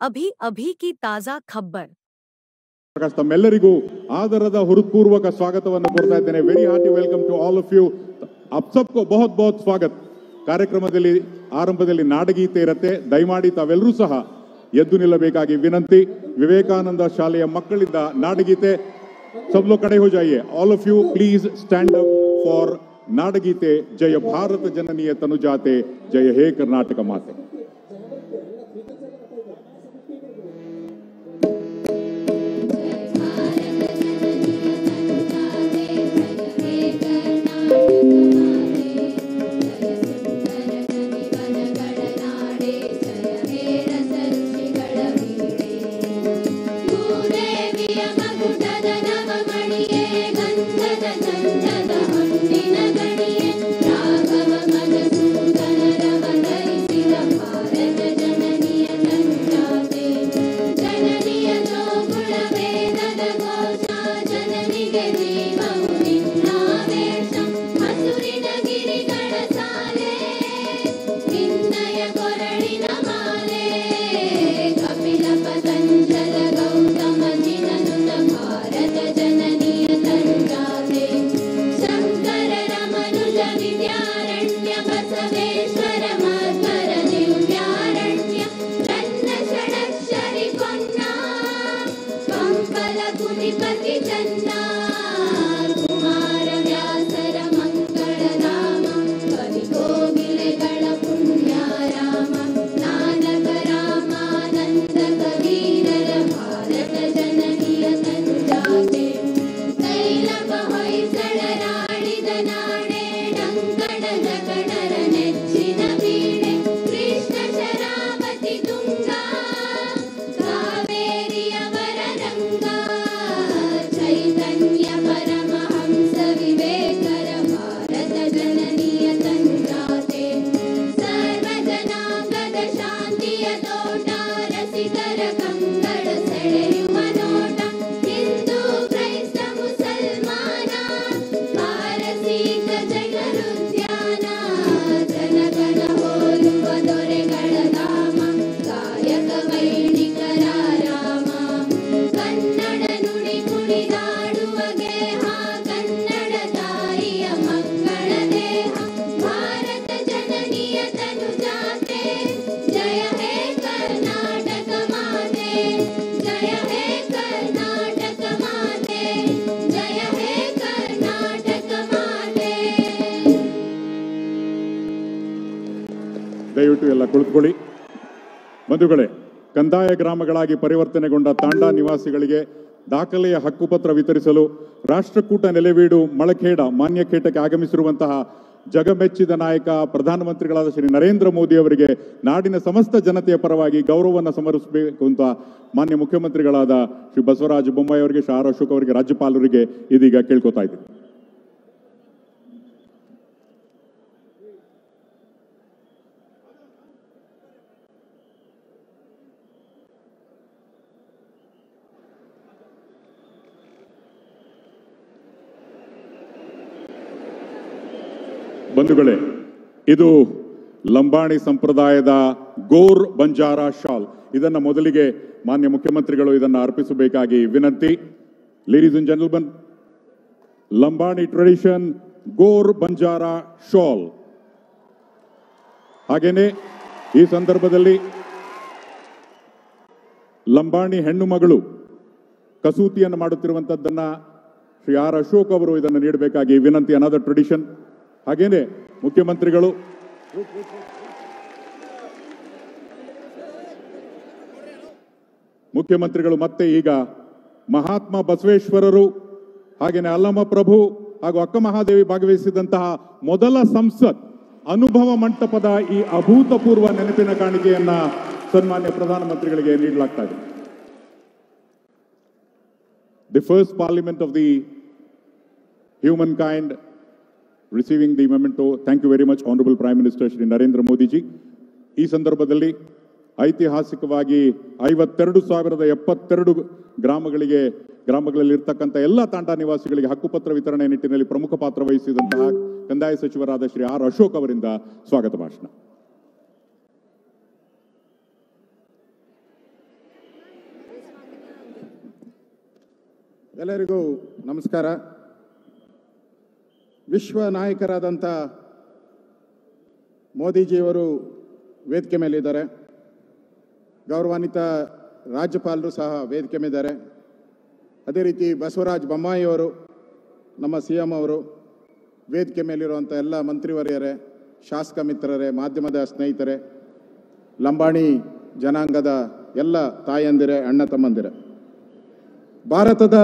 अभी अभी की ताजा खबर। ತಮ್ಮೆಲ್ಲರಿಗೂ ಆದರದ ಹೃತ್ಪೂರ್ವಕ ಸ್ವಾಗತವನ್ನು ಕೊಡ್ತಾ ಇದ್ದೇನೆ. Very hearty welcome to all of you. ಆಪ್ ಸಬ್ಕೋ ಬಹುತ್ ಬಹುತ್ ಸ್ವಾಗತ. ಕಾರ್ಯಕ್ರಮದಲ್ಲಿ ಆರಂಭದಲ್ಲಿ ನಾಡಗೀತೆ ಇರುತ್ತೆ. ದಯಮಾಡಿ ತಾವೆಲ್ಲರೂ ಸಹ ಎದ್ದು ನಿಲ್ಲಬೇಕಾಗಿ ವಿನಂತಿ. ವಿವೇಕಾನಂದ ಶಾಲೆಯ ಮಕ್ಕಳಿಂದ ನಾಡಗೀತೆ. सब लोग खड़े हो जाइए. All of you please stand up for Nadageethe. जय भारत जननीय तनुजाते, जय हे कर्नाटक माते. ದಯವಿಟ್ಟು ಎಲ್ಲ ಕುಳಿತುಕೊಳ್ಳಿ. ಬಂಧುಗಳೇ, ಕಂದಾಯ ಗ್ರಾಮಗಳಾಗಿ ಪರಿವರ್ತನೆಗೊಂಡ ತಾಂಡಾ ನಿವಾಸಿಗಳಿಗೆ ದಾಖಲೆಯ ಹಕ್ಕುಪತ್ರ ವಿತರಿಸಲು ರಾಷ್ಟ್ರಕೂಟ ನೆಲೆವೀಡು ಮಳಖೇಡ ಮಾನ್ಯಖೇಟಕ್ಕೆ ಆಗಮಿಸಿರುವಂತಹ ಜಗಮೆಚ್ಚಿದ ನಾಯಕ ಪ್ರಧಾನಮಂತ್ರಿಗಳಾದ ಶ್ರೀ ನರೇಂದ್ರ ಮೋದಿ ಅವರಿಗೆ ನಾಡಿನ ಸಮಸ್ತ ಜನತೆಯ ಪರವಾಗಿ ಗೌರವವನ್ನು ಸಮರ್ಪಿಸಬೇಕು ಅಂತ ಮಾನ್ಯ ಮುಖ್ಯಮಂತ್ರಿಗಳಾದ ಶ್ರೀ ಬಸವರಾಜ ಬೊಮ್ಮಾಯಿ ಅವರಿಗೆ, ಶ್ರೀ ಆರ್ ಅಶೋಕ್ ಅವರಿಗೆ, ರಾಜ್ಯಪಾಲರಿಗೆ ಇದೀಗ ಕೇಳ್ಕೊತಾ ಇದ್ದೀನಿ. ಬಂಧುಗಳೇ, ಇದು ಲಂಬಾಣಿ ಸಂಪ್ರದಾಯದ ಗೋರ್ ಬಂಜಾರ ಶಾಲ್. ಇದನ್ನ ಮೊದಲಿಗೆ ಮಾನ್ಯ ಮುಖ್ಯಮಂತ್ರಿಗಳು ಇದನ್ನು ಅರ್ಪಿಸಬೇಕಾಗಿ ವಿನಂತಿ. Ladies and gentleman, Lambani tradition Gor Banjara shawl. ಹಾಗೇನೆ ಈ ಸಂದರ್ಭದಲ್ಲಿ ಲಂಬಾಣಿ ಹೆಣ್ಣು ಮಗಳು ಕಸೂತಿಯನ್ನು ಮಾಡುತ್ತಿರುವಂತದ್ದನ್ನ ಶ್ರೀ ಆರ್ ಅಶೋಕ್ ಅವರು ಇದನ್ನು ನೀಡಬೇಕಾಗಿ ವಿನಂತಿ. Another tradition. ಹಾಗೇನೆ ಮುಖ್ಯಮಂತ್ರಿಗಳು ಮತ್ತೆ ಈಗ ಮಹಾತ್ಮ ಬಸವೇಶ್ವರರು ಹಾಗೇನೆ ಅಲ್ಲಮ ಪ್ರಭು ಹಾಗೂ ಅಕ್ಕ ಮಹಾದೇವಿ ಭಾಗವಹಿಸಿದಂತಹ ಮೊದಲ ಸಂಸತ್ ಅನುಭವ ಮಂಟಪದ ಈ ಅಭೂತಪೂರ್ವ ನೆನಪಿನ ಕಾಣಿಕೆಯನ್ನ ಸನ್ಮಾನ್ಯ ಪ್ರಧಾನಮಂತ್ರಿಗಳಿಗೆ ನೀಡಲಾಗ್ತಾ ಇದೆ. The first parliament of the human kind receiving the memento. Thank you very much, Honorable Prime Minister Shri Narendra Modi ji. ಈ ಸಂದರ್ಭದಲ್ಲಿ ಐತಿಹಾಸಿಕವಾಗಿ 52,072 ಗ್ರಾಮಗಳಲ್ಲಿ ಇರತಕ್ಕಂಥ ಎಲ್ಲ ತಾಂಡಾ ನಿವಾಸಿಗಳಿಗೆ ಹಕ್ಕುಪತ್ರ ವಿತರಣೆ ನಿಟ್ಟಿನಲ್ಲಿ ಪ್ರಮುಖ ಪಾತ್ರ ವಹಿಸಿದಂತಹ ಕಂದಾಯ ಸಚಿವರಾದ ಶ್ರೀ ಆರ್ ಅಶೋಕ್ ಅವರಿಂದ ಸ್ವಾಗತ ಭಾಷಣ. ಎಲ್ಲರಿಗೂ ನಮಸ್ಕಾರ. ವಿಶ್ವ ನಾಯಕರಾದಂಥ ಮೋದಿಜಿಯವರು ವೇದಿಕೆ ಮೇಲಿದ್ದಾರೆ. ಗೌರವಾನ್ವಿತ ರಾಜ್ಯಪಾಲರು ಸಹ ವೇದಿಕೆ ಮೇಲಿದ್ದಾರೆ. ಅದೇ ರೀತಿ ಬಸವರಾಜ ಬೊಮ್ಮಾಯಿಯವರು, ನಮ್ಮ CM ಅವರು, ವೇದಿಕೆ ಮೇಲಿರುವಂಥ ಎಲ್ಲ ಮಂತ್ರಿವರ್ಯರೇ, ಶಾಸಕ ಮಿತ್ರರೇ, ಮಾಧ್ಯಮದ ಸ್ನೇಹಿತರೆ, ಲಂಬಾಣಿ ಜನಾಂಗದ ಎಲ್ಲ ತಾಯಂದಿರೇ, ಅಣ್ಣ ತಮ್ಮಂದಿರೇ, ಭಾರತದ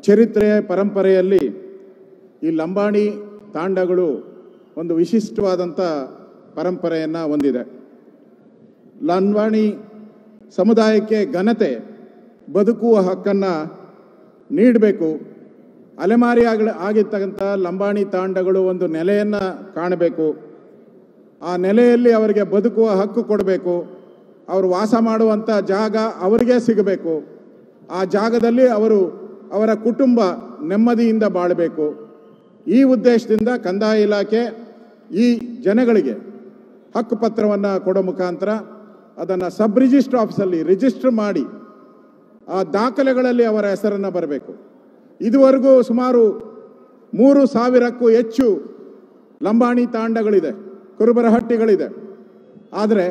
ಚರಿತ್ರೆಯ ಪರಂಪರೆಯಲ್ಲಿ ಈ ಲಂಬಾಣಿ ತಾಂಡಗಳು ಒಂದು ವಿಶಿಷ್ಟವಾದಂಥ ಪರಂಪರೆಯನ್ನು ಹೊಂದಿದೆ. ಲಂಬಾಣಿ ಸಮುದಾಯಕ್ಕೆ ಘನತೆ, ಬದುಕುವ ಹಕ್ಕನ್ನು ನೀಡಬೇಕು. ಅಲೆಮಾರಿ ಆಗಿರ್ತಕ್ಕಂಥ ಲಂಬಾಣಿ ತಾಂಡಗಳು ಒಂದು ನೆಲೆಯನ್ನು ಕಾಣಬೇಕು. ಆ ನೆಲೆಯಲ್ಲಿ ಅವರಿಗೆ ಬದುಕುವ ಹಕ್ಕು ಕೊಡಬೇಕು. ಅವರು ವಾಸ ಮಾಡುವಂಥ ಜಾಗ ಅವರಿಗೆ ಸಿಗಬೇಕು. ಆ ಜಾಗದಲ್ಲಿ ಅವರ ಕುಟುಂಬ ನೆಮ್ಮದಿಯಿಂದ ಬಾಳಬೇಕು. ಈ ಉದ್ದೇಶದಿಂದ ಕಂದಾಯ ಇಲಾಖೆ ಈ ಜನಗಳಿಗೆ ಹಕ್ಕುಪತ್ರವನ್ನು ಕೊಡೋ ಮುಖಾಂತರ ಅದನ್ನು ಸಬ್ ರಿಜಿಸ್ಟ್ರ್ ಆಫೀಸಲ್ಲಿ ರಿಜಿಸ್ಟರ್ ಮಾಡಿ ಆ ದಾಖಲೆಗಳಲ್ಲಿ ಅವರ ಹೆಸರನ್ನು ಬರಬೇಕು. ಇದುವರೆಗೂ ಸುಮಾರು 3,000ಕ್ಕೂ ಹೆಚ್ಚು ಲಂಬಾಣಿ ತಾಂಡಗಳಿದೆ, ಕುರುಬರಹಟ್ಟಿಗಳಿದೆ. ಆದರೆ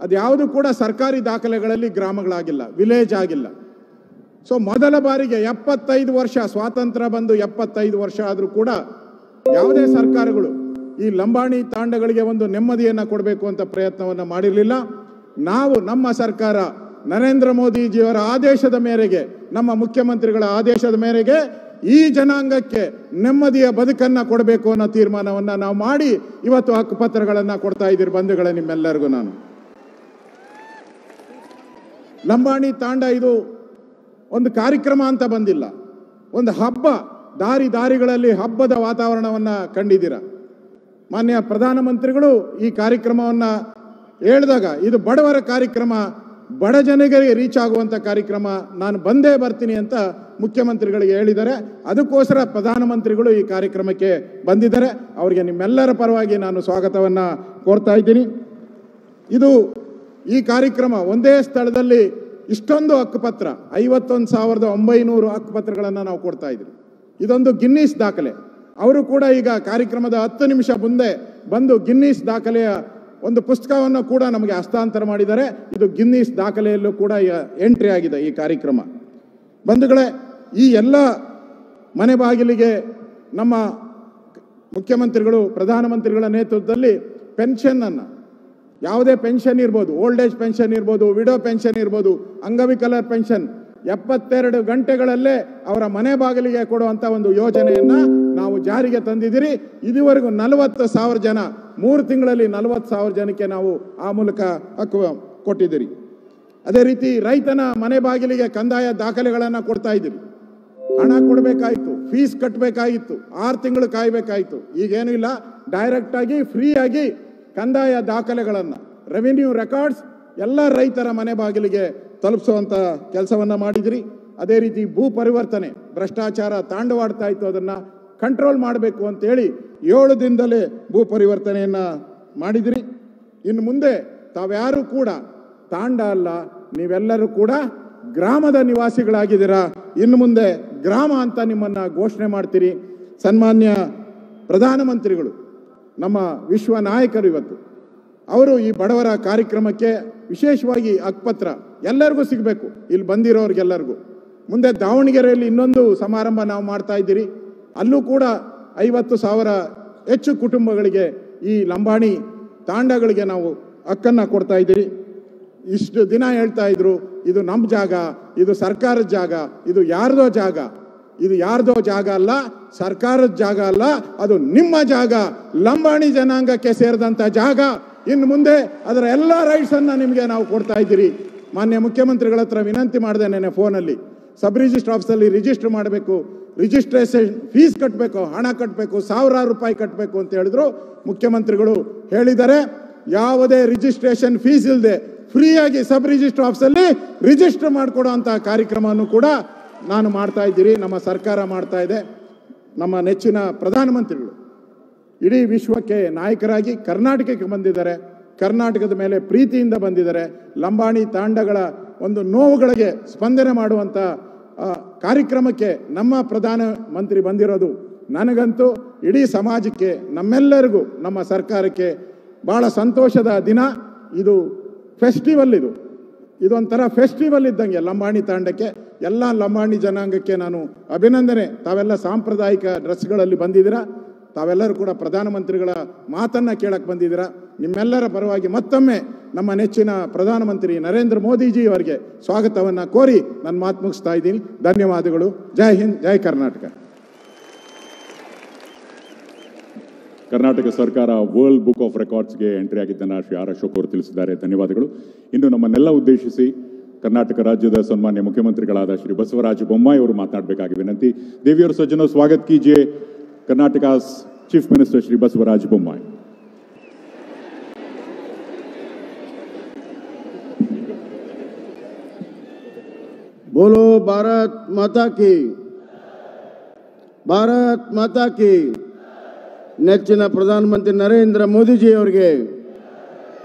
ಅದ್ಯಾವುದು ಕೂಡ ಸರ್ಕಾರಿ ದಾಖಲೆಗಳಲ್ಲಿ ಗ್ರಾಮಗಳಾಗಿಲ್ಲ, ವಿಲೇಜ್ ಆಗಿಲ್ಲ. ಸೊ ಮೊದಲ ಬಾರಿಗೆ 75 ವರ್ಷ ಸ್ವಾತಂತ್ರ್ಯ ಬಂದು 75 ವರ್ಷ ಆದರೂ ಕೂಡ ಯಾವುದೇ ಸರ್ಕಾರಗಳು ಈ ಲಂಬಾಣಿ ತಾಂಡಗಳಿಗೆ ಒಂದು ನೆಮ್ಮದಿಯನ್ನು ಕೊಡಬೇಕು ಅಂತ ಪ್ರಯತ್ನವನ್ನು ಮಾಡಿರಲಿಲ್ಲ. ನಮ್ಮ ಸರ್ಕಾರ ನರೇಂದ್ರ ಮೋದಿಜಿಯವರ ಆದೇಶದ ಮೇರೆಗೆ, ನಮ್ಮ ಮುಖ್ಯಮಂತ್ರಿಗಳ ಆದೇಶದ ಮೇರೆಗೆ ಈ ಜನಾಂಗಕ್ಕೆ ನೆಮ್ಮದಿಯ ಬದುಕನ್ನು ಕೊಡಬೇಕು ಅನ್ನೋ ತೀರ್ಮಾನವನ್ನು ನಾವು ಮಾಡಿ ಇವತ್ತು ಹಕ್ಕುಪತ್ರಗಳನ್ನು ಕೊಡ್ತಾ ಇದ್ದೀರಿ. ಬಂಧುಗಳೇ, ನಿಮ್ಮೆಲ್ಲರಿಗೂ ನಾನು ಲಂಬಾಣಿ ತಾಂಡ ಇದು ಒಂದು ಕಾರ್ಯಕ್ರಮ ಅಂತ ಬಂದಿಲ್ಲ, ಒಂದು ಹಬ್ಬ. ದಾರಿಗಳಲ್ಲಿ ಹಬ್ಬದ ವಾತಾವರಣವನ್ನು ಕಂಡಿದ್ದೀರ. ಮಾನ್ಯ ಪ್ರಧಾನಮಂತ್ರಿಗಳು ಈ ಕಾರ್ಯಕ್ರಮವನ್ನು ಹೇಳಿದಾಗ ಇದು ಬಡವರ ಕಾರ್ಯಕ್ರಮ, ಬಡ ಜನರಿಗೆ ರೀಚ್ ಆಗುವಂಥ ಕಾರ್ಯಕ್ರಮ, ನಾನು ಬಂದೇ ಬರ್ತೀನಿ ಅಂತ ಮುಖ್ಯಮಂತ್ರಿಗಳಿಗೆ ಹೇಳಿದ್ದಾರೆ. ಅದಕ್ಕೋಸ್ಕರ ಪ್ರಧಾನಮಂತ್ರಿಗಳು ಈ ಕಾರ್ಯಕ್ರಮಕ್ಕೆ ಬಂದಿದ್ದಾರೆ. ಅವರಿಗೆ ನಿಮ್ಮೆಲ್ಲರ ಪರವಾಗಿ ನಾನು ಸ್ವಾಗತವನ್ನು ಕೋರ್ತಾ ಇದ್ದೀನಿ. ಈ ಕಾರ್ಯಕ್ರಮ ಒಂದೇ ಸ್ಥಳದಲ್ಲಿ ಇಷ್ಟೊಂದು ಹಕ್ಕುಪತ್ರ, 51,900 ಹಕ್ಕುಪತ್ರಗಳನ್ನು ನಾವು ಕೊಡ್ತಾ ಇದ್ದೀವಿ. ಇದೊಂದು ಗಿನ್ನೀಸ್ ದಾಖಲೆ. ಅವರು ಕೂಡ ಈಗ ಕಾರ್ಯಕ್ರಮದ 10 ನಿಮಿಷ ಮುಂದೆ ಬಂದು ಗಿನ್ನೀಸ್ ದಾಖಲೆಯ ಒಂದು ಪುಸ್ತಕವನ್ನು ಕೂಡ ನಮಗೆ ಹಸ್ತಾಂತರ ಮಾಡಿದ್ದಾರೆ. ಇದು ಗಿನ್ನೀಸ್ ದಾಖಲೆಯಲ್ಲೂ ಕೂಡ ಎಂಟ್ರಿ ಆಗಿದೆ ಈ ಕಾರ್ಯಕ್ರಮ. ಬಂಧುಗಳೇ, ಈ ಎಲ್ಲ ಮನೆ ಬಾಗಿಲಿಗೆ ನಮ್ಮ ಮುಖ್ಯಮಂತ್ರಿಗಳು, ಪ್ರಧಾನಮಂತ್ರಿಗಳ ನೇತೃತ್ವದಲ್ಲಿ ಪೆನ್ಷನ್ನನ್ನು, ಯಾವುದೇ ಪೆನ್ಷನ್ ಇರ್ಬೋದು, ಓಲ್ಡ್ ಏಜ್ ಪೆನ್ಷನ್ ಇರ್ಬೋದು, ವಿಡೋ ಪೆನ್ಷನ್ ಇರ್ಬೋದು, ಅಂಗವಿಕಲರ ಪೆನ್ಷನ್ 72 ಗಂಟೆಗಳಲ್ಲೇ ಅವರ ಮನೆ ಬಾಗಿಲಿಗೆ ಕೊಡುವಂಥ ಒಂದು ಯೋಜನೆಯನ್ನು ನಾವು ಜಾರಿಗೆ ತಂದಿದ್ದೀರಿ. ಇದುವರೆಗೂ 40,000 ಜನ, 3 ತಿಂಗಳಲ್ಲಿ 40,000 ಜನಕ್ಕೆ ನಾವು ಆ ಮೂಲಕ ಹಕ್ಕು ಕೊಟ್ಟಿದ್ದೀರಿ. ಅದೇ ರೀತಿ ರೈತನ ಮನೆ ಬಾಗಿಲಿಗೆ ಕಂದಾಯ ದಾಖಲೆಗಳನ್ನು ಕೊಡ್ತಾ ಇದ್ದೀರಿ. ಹಣ ಕೊಡಬೇಕಾಯಿತು, ಫೀಸ್ ಕಟ್ಟಬೇಕಾಗಿತ್ತು, 6 ತಿಂಗಳು ಕಾಯಬೇಕಾಯಿತು. ಈಗೇನೂ ಇಲ್ಲ, ಡೈರೆಕ್ಟಾಗಿ ಫ್ರೀಯಾಗಿ ಕಂದಾಯ ದಾಖಲೆಗಳನ್ನು, ರೆವಿನ್ಯೂ ರೆಕಾರ್ಡ್ಸ್ ಎಲ್ಲ ರೈತರ ಮನೆ ಬಾಗಿಲಿಗೆ ತಲುಪಿಸುವಂಥ ಕೆಲಸವನ್ನು ಮಾಡಿದಿರಿ. ಅದೇ ರೀತಿ ಭೂ ಪರಿವರ್ತನೆ, ಭ್ರಷ್ಟಾಚಾರ ತಾಂಡವಾಡ್ತಾ ಇತ್ತು, ಅದನ್ನು ಕಂಟ್ರೋಲ್ ಮಾಡಬೇಕು ಅಂತೇಳಿ 7 ದಿನದಲ್ಲೇ ಭೂ ಪರಿವರ್ತನೆಯನ್ನು ಮಾಡಿದಿರಿ. ಇನ್ನು ಮುಂದೆ ತಾವ್ಯಾರೂ ಕೂಡ ತಾಂಡ ಅಲ್ಲ, ನೀವೆಲ್ಲರೂ ಕೂಡ ಗ್ರಾಮದ ನಿವಾಸಿಗಳಾಗಿದ್ದೀರಾ. ಇನ್ನು ಮುಂದೆ ಗ್ರಾಮ ಅಂತ ನಿಮ್ಮನ್ನು ಘೋಷಣೆ ಮಾಡ್ತೀರಿ. ಸನ್ಮಾನ್ಯ ಪ್ರಧಾನಮಂತ್ರಿಗಳು, ನಮ್ಮ ವಿಶ್ವ ನಾಯಕರು, ಇವತ್ತು ಅವರು ಈ ಬಡವರ ಕಾರ್ಯಕ್ರಮಕ್ಕೆ ವಿಶೇಷವಾಗಿ ಹಕ್ಕುಪತ್ರ ಎಲ್ಲರಿಗೂ ಸಿಗಬೇಕು, ಇಲ್ಲಿ ಬಂದಿರೋರಿಗೆಲ್ಲರಿಗೂ. ಮುಂದೆ ದಾವಣಗೆರೆಯಲ್ಲಿ ಇನ್ನೊಂದು ಸಮಾರಂಭ ನಾವು ಮಾಡ್ತಾ ಇದ್ದೀರಿ. ಅಲ್ಲೂ ಕೂಡ 50,000 ಹೆಚ್ಚು ಕುಟುಂಬಗಳಿಗೆ, ಈ ಲಂಬಾಣಿ ತಾಂಡಗಳಿಗೆ ನಾವು ಹಕ್ಕನ್ನು ಕೊಡ್ತಾ ಇದ್ದೀರಿ. ಇಷ್ಟು ದಿನ ಹೇಳ್ತಾ ಇದ್ರು, ಇದು ನಮ್ಮ ಜಾಗ, ಇದು ಸರ್ಕಾರದ ಜಾಗ, ಇದು ಯಾರ್ದೋ ಜಾಗ. ಇದು ಯಾರ್ದೋ ಜಾಗ ಅಲ್ಲ, ಸರ್ಕಾರದ ಜಾಗ ಅಲ್ಲ, ಅದು ನಿಮ್ಮ ಜಾಗ, ಲಂಬಾಣಿ ಜನಾಂಗಕ್ಕೆ ಸೇರಿದಂಥ ಜಾಗ. ಇನ್ನು ಮುಂದೆ ಅದರ ಎಲ್ಲ ರೈಟ್ಸನ್ನು ನಿಮಗೆ ನಾವು ಕೊಡ್ತಾ ಇದ್ದೀರಿ. ಮಾನ್ಯ ಮುಖ್ಯಮಂತ್ರಿಗಳ ಹತ್ರ ವಿನಂತಿ ಮಾಡಿದೆ ನೆನೆ ಫೋನಲ್ಲಿ, ಸಬ್ ರಿಜಿಸ್ಟರ್ ಆಫೀಸಲ್ಲಿ ರಿಜಿಸ್ಟರ್ ಮಾಡಬೇಕು, ರಿಜಿಸ್ಟ್ರೇಷನ್ ಫೀಸ್ ಕಟ್ಟಬೇಕು, ಹಣ ಕಟ್ಟಬೇಕು, 1,000 ರೂಪಾಯಿ ಕಟ್ಟಬೇಕು ಅಂತ ಹೇಳಿದ್ರು. ಮುಖ್ಯಮಂತ್ರಿಗಳು ಹೇಳಿದ್ದಾರೆ, ಯಾವುದೇ ರಿಜಿಸ್ಟ್ರೇಷನ್ ಫೀಸ್ ಇಲ್ಲದೆ ಫ್ರೀಯಾಗಿ ಸಬ್ ರಿಜಿಸ್ಟರ್ ಆಫೀಸಲ್ಲಿ ರಿಜಿಸ್ಟರ್ ಮಾಡಿಕೊಡೋ ಅಂಥ ಕಾರ್ಯಕ್ರಮವನ್ನು ಕೂಡ ನಾನು ಮಾಡ್ತಾ ಇದ್ದೀರಿ, ನಮ್ಮ ಸರ್ಕಾರ ಮಾಡ್ತಾ ಇದೆ. ನಮ್ಮ ನೆಚ್ಚಿನ ಪ್ರಧಾನಮಂತ್ರಿಗಳು ಇಡೀ ವಿಶ್ವಕ್ಕೆ ನಾಯಕರಾಗಿ ಕರ್ನಾಟಕಕ್ಕೆ ಬಂದಿದ್ದಾರೆ. ಕರ್ನಾಟಕದ ಮೇಲೆ ಪ್ರೀತಿಯಿಂದ ಬಂದಿದ್ದಾರೆ. ಲಂಬಾಣಿ ತಾಂಡಗಳ ಒಂದು ನೋವುಗಳಿಗೆ ಸ್ಪಂದನೆ ಮಾಡುವಂಥ ಕಾರ್ಯಕ್ರಮಕ್ಕೆ ನಮ್ಮ ಪ್ರಧಾನಮಂತ್ರಿ ಬಂದಿರೋದು ನನಗಂತೂ ಇಡೀ ಸಮಾಜಕ್ಕೆ ನಮ್ಮೆಲ್ಲರಿಗೂ ನಮ್ಮ ಸರ್ಕಾರಕ್ಕೆ ಭಾಳ ಸಂತೋಷದ ದಿನ. ಇದು ಫೆಸ್ಟಿವಲ್, ಇದೊಂಥರ ಫೆಸ್ಟಿವಲ್ ಇದ್ದಂಗೆ ಲಂಬಾಣಿ ತಾಂಡಕ್ಕೆ, ಎಲ್ಲ ಲಂಬಾಣಿ ಜನಾಂಗಕ್ಕೆ ನಾನು ಅಭಿನಂದನೆ. ತಾವೆಲ್ಲ ಸಾಂಪ್ರದಾಯಿಕ ಡ್ರೆಸ್ಗಳಲ್ಲಿ ಬಂದಿದ್ದೀರಾ, ತಾವೆಲ್ಲರೂ ಕೂಡ ಪ್ರಧಾನಮಂತ್ರಿಗಳ ಮಾತನ್ನು ಕೇಳಕ್ಕೆ ಬಂದಿದ್ದೀರಾ. ನಿಮ್ಮೆಲ್ಲರ ಪರವಾಗಿ ಮತ್ತೊಮ್ಮೆ ನಮ್ಮ ನೆಚ್ಚಿನ ಪ್ರಧಾನಮಂತ್ರಿ ನರೇಂದ್ರ ಮೋದಿಜಿ ಅವರಿಗೆ ಸ್ವಾಗತವನ್ನು ಕೋರಿ ನನ್ನ ಮಾತು ಮುಗಿಸ್ತಾ ಇದ್ದೀನಿ. ಧನ್ಯವಾದಗಳು. ಜೈ ಹಿಂದ್, ಜೈ ಕರ್ನಾಟಕ. ಕರ್ನಾಟಕ ಸರ್ಕಾರ ವರ್ಲ್ಡ್ ಬುಕ್ ಆಫ್ ರೆಕಾರ್ಡ್ಸ್ಗೆ ಎಂಟ್ರಿ ಆಗಿದ್ದನ್ನು ಶ್ರೀ ಆರ್ ಅಶೋಕ್ ಅವರು ತಿಳಿಸಿದ್ದಾರೆ. ಧನ್ಯವಾದಗಳು. ಇನ್ನು ನಮ್ಮನ್ನೆಲ್ಲ ಉದ್ದೇಶಿಸಿ ಕರ್ನಾಟಕ ರಾಜ್ಯದ ಸನ್ಮಾನ್ಯ ಮುಖ್ಯಮಂತ್ರಿಗಳಾದ ಶ್ರೀ ಬಸವರಾಜ ಬೊಮ್ಮಾಯಿ ಅವರು ಮಾತನಾಡಬೇಕಾಗಿ ವಿನಂತಿ. ದೇವಿಯವರು ಸಜ್ಜನೋ ಸ್ವಾಗತ कीजिए कर्नाटका चीफ मिनिस्टर श्री बसवराज बोम्माई. बोलो भारत माता की, भारत माता की. ನೆಚ್ಚಿನ ಪ್ರಧಾನಮಂತ್ರಿ ನರೇಂದ್ರ ಮೋದಿಜಿ ಅವರಿಗೆ